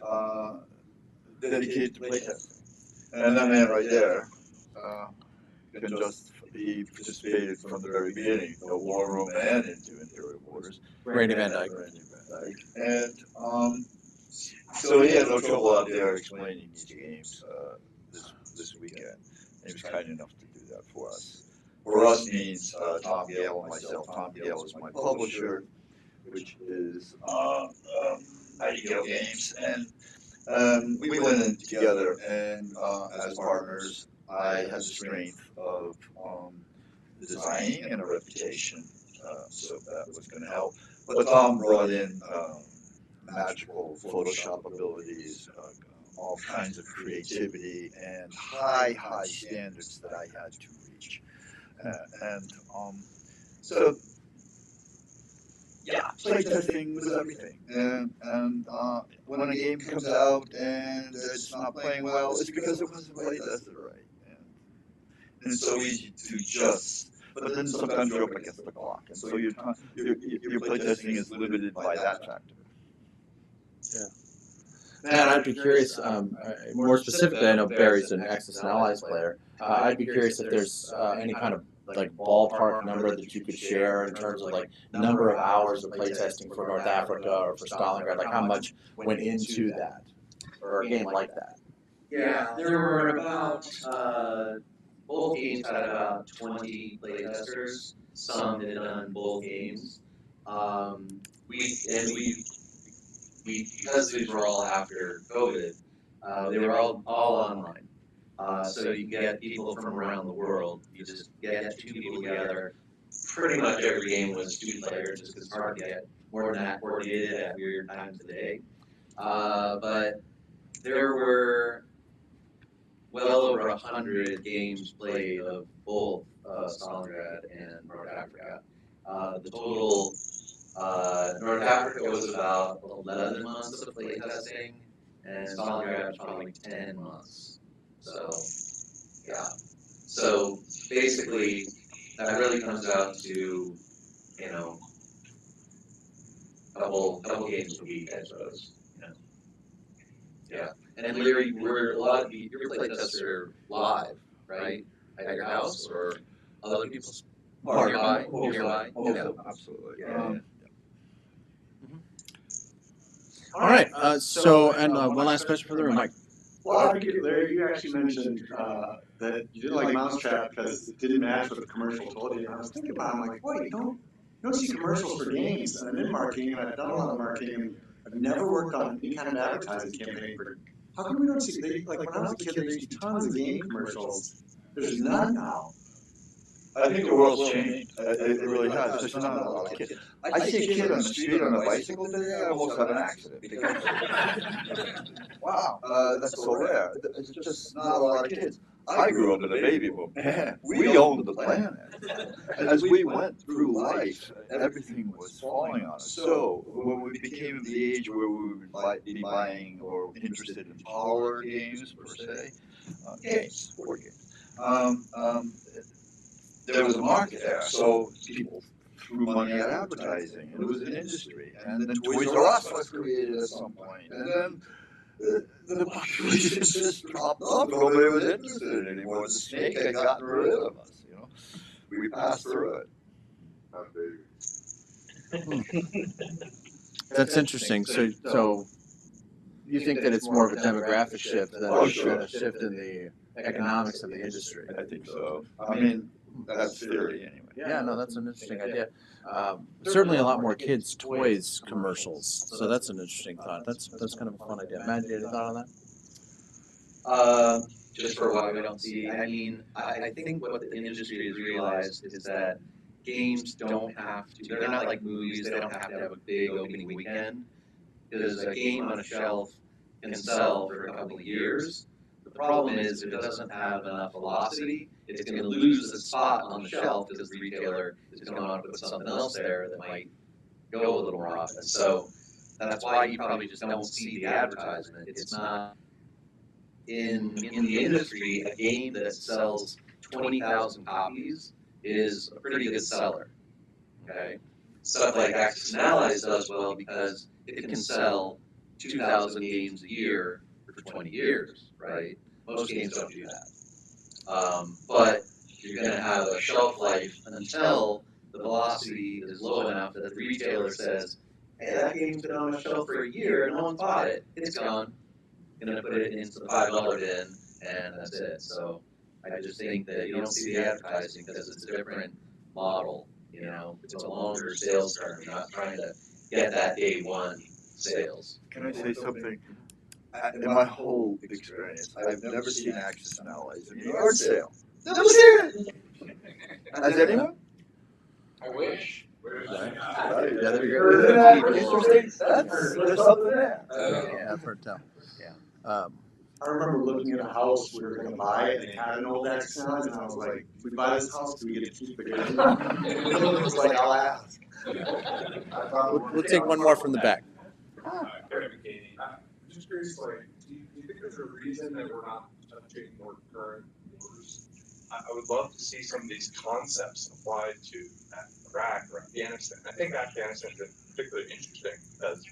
dedicated to playtesting. And that man right there he participated from the very beginning, the War Room and into Imperial Borders. Randy Van Dyke. And so he had no trouble out there explaining these games this weekend. And he was kind enough to do that for us. For us means Tom Gale and myself. Tom Gale is my publisher, which is Nightingale Games. And we went in together, and as partners, I had the strength of the designing and a reputation, so that was going to help. But Tom brought in magical Photoshop abilities, all kinds of creativity, and high standards that I had to reach. So yeah, playtesting was everything. And when a game comes out and it's not playing well, it's because it wasn't playtested right. And it's so easy to just. But then sometimes you're up against the clock, and so your playtesting is limited by that factor. Yeah. Matt, I'd be curious, more specifically, I know Barry's an Axis and Allies player. I'd be curious if there's any kind of like ballpark number that you could share in terms of like number of hours of playtesting for North Africa or for Stalingrad, like how much went into that, or a game like that. Yeah, there were about, both games had about 20 playtesters. Some had done both games. Because these were all after COVID, they were all online. So you can get people from around the world. You just get two people together. Pretty much every game was 2 players, just because it's hard to get more than that coordinated at weird times of the day. But there were well over 100 games played of both Stalingrad and North Africa. The total, North Africa was about 11 months of playtesting, and Stalingrad was probably 10 months. So, yeah. So basically, that really comes out to, you know, couple games a week, I suppose. Yeah. And Larry, a lot of your playtests are live, right? At your house or other people's nearby? Yeah, absolutely. Yeah. All right. And one last question for the room, Mike. Well, I think, Larry, you actually mentioned that you didn't like Mousetrap because it didn't match what the commercial told you. And I was thinking about it, I'm like, boy, you don't see commercials for games. And I'm in marketing, and I've done a lot of marketing, and I've never worked on any kind of advertising campaign for. How come we don't see? Like when I was a kid, there used to be tons of game commercials. There's none now. I think the world's changed. It really has. There's not a lot of kids. I see a kid on the street on a bicycle today, I almost have an accident. Because, wow, that's so rare. There's just not a lot of kids. I grew up in a baby boom. We owned the planet. As we went through life, everything was falling on us. So when we became of the age where we would be buying or interested in power games, per se, board games, there was a market there, so people threw money at advertising, and it was an industry. And then Toys R Us was created at some point, and then the population just dropped off. Nobody was interested anymore. The snake had gotten rid of us. We passed through it. That's interesting. So you think that it's more of a demographic shift than a shift in the economics of the industry? I think so. I mean, that's theory anyway. Yeah, no, that's an interesting idea. Certainly a lot more kids' toys commercials. So that's an interesting thought. That's kind of a fun idea. Matt, you had a thought on that? Just for why we don't see, I mean, I think what the industry has realized is that games don't have to, they're not like movies, they don't have to have a big opening weekend. Because a game on a shelf can sell for a couple of years. The problem is if it doesn't have enough velocity, it's going to lose its spot on the shelf because the retailer is going to want to put something else there that might go a little more often. So that's why you probably just don't see the advertisement. It's not in the industry, a game that sells 20,000 copies is a pretty good seller. Okay, stuff like Axis and Allies does well because it can sell 2,000 games a year for 20 years, right? Most games don't do that. But you're going to have a shelf life until the velocity is low enough that the retailer says, hey, that game's been on the shelf for a year and no one's bought it. It's gone. I'm going to put it into the $5 bin and that's it. So I just think that you don't see the advertising because it's a different model. It's a longer sales term. You're not trying to get that day one sales. Can I say something? In my whole experience, I've never seen Axis and Allies in a yard sale. Never seen it! Has anyone? I wish. Right. Right. Yeah, that'd be Isn't great. that interesting? There's something there. Yeah, I've heard tell. I remember looking at a house we were gonna buy, and it had an old Exxon, and I was like, if we buy this house, do we get to keep the game? And Dylan was like, I'll ask. I thought We'll take one more from the back. Kevin McCaney, I'm just curious, like, do you think there's a reason that we're not touching more current wars? I would love to see some of these concepts applied to Iraq or Afghanistan. I think Afghanistan has been particularly interesting because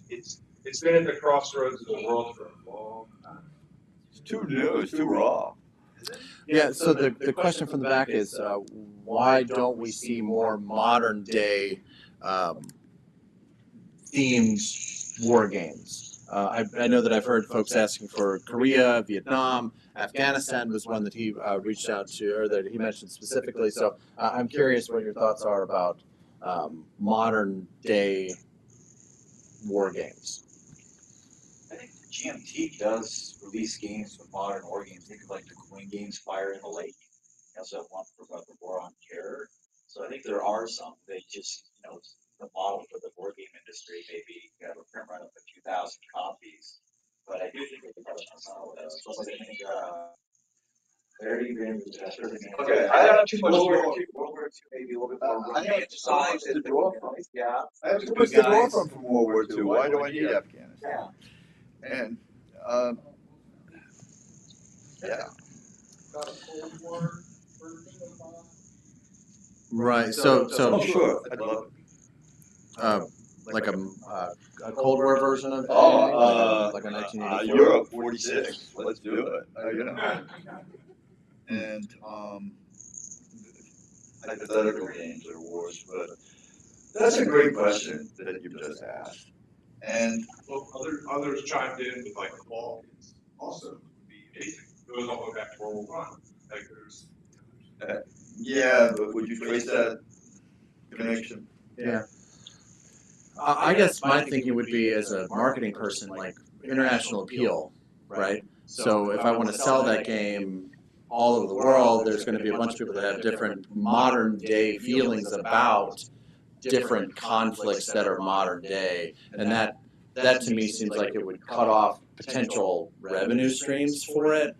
it's been at the crossroads of the world for a long time. It's too new. It's too raw. Yeah, so the question from the back is, why don't we see more modern day themed war games? I know that I've heard folks asking for Korea, Vietnam, Afghanistan was one that he reached out to, or that he mentioned specifically. So I'm curious what your thoughts are about modern day war games. I think GMT does release games with modern war games. Think of like the Coin Games Fire in the Lake. They also have one for the War on Terror. So I think there are some. They just, the model for the board game industry, maybe you have a print run of a few thousand copies. But I do think they can touch on some of those. Plus, I think Larry Green was just Okay, I have too much World more. War II, maybe a little bit more I have too much to draw from. Yeah. I have too much to draw from World War II. Why do I need Afghanistan? And yeah. Right. So Oh, sure. I'd love it. like a Cold War version of like a 1984. Europe 46. Let's do it. And hypothetical games or wars, but that's a great question that you just asked. And Well, others chimed in with like the Balkans also would be amazing. It goes all the way back to World War I. Like there's yeah, but would you trace that connection? Yeah. I guess my thinking would be, as a marketing person, like international appeal, right? So if I want to sell that game all over the world, there's going to be a bunch of people that have different modern day feelings about different conflicts that are modern day, and that to me seems like it would cut off potential revenue streams for it.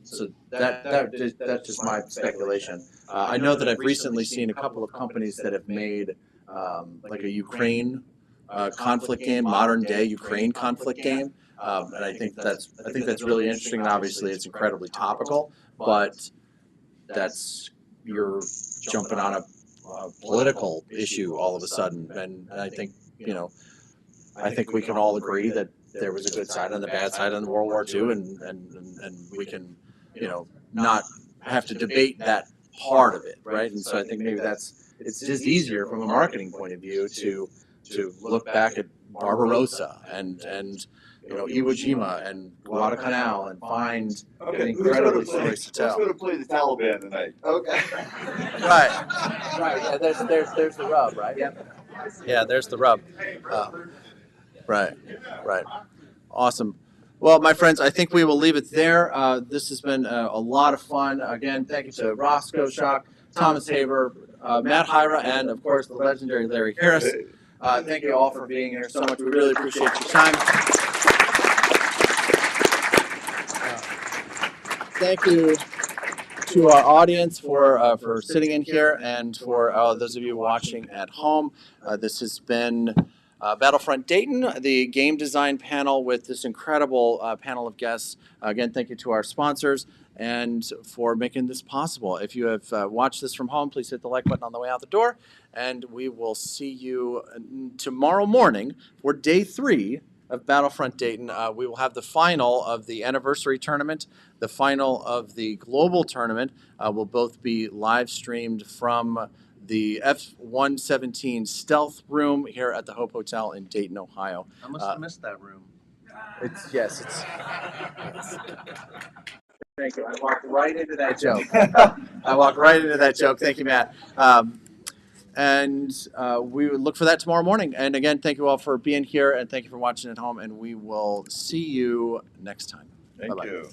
So that's just my speculation. I know that I've recently seen a couple of companies that have made like a Ukraine conflict game, modern day Ukraine conflict game, and I think that's really interesting. And obviously, it's incredibly topical, but you're jumping on a political issue all of a sudden, and I think we can all agree that there was a good side and the bad side in World War II, and we can not have to debate that part of it, right? And so I think maybe it's just easier from a marketing point of view to look back at Barbarossa and Iwo Jima and Guadalcanal and find incredible stories to tell. Who's going to play the Taliban tonight? Okay. Right. Yeah, there's the rub, right? Yeah, there's the rub. Right. Awesome. Well, my friends, I think we will leave it there. This has been a lot of fun. Again, thank you to Rosco Schock, Thomas Haber, Matt Hyra, and of course the legendary Larry Harris. Thank you all for being here so much. We really appreciate your time. Thank you to our audience for sitting in here, and for those of you watching at home. This has been Battlefront Dayton, the game design panel with this incredible panel of guests. Again, thank you to our sponsors and for making this possible. If you have watched this from home, please hit the like button on the way out the door, and we will see you tomorrow morning for day 3 of Battlefront Dayton. We will have the final of the anniversary tournament, the final of the global tournament will both be live streamed from the F-117 stealth room here at the Hope Hotel in Dayton, Ohio. I must have missed that room. It's. Thank you. I walked right into that joke. Thank you, Matt. And we look for that tomorrow morning. And again, thank you all for being here, and thank you for watching at home. And we will see you next time. Thank Bye-bye. you.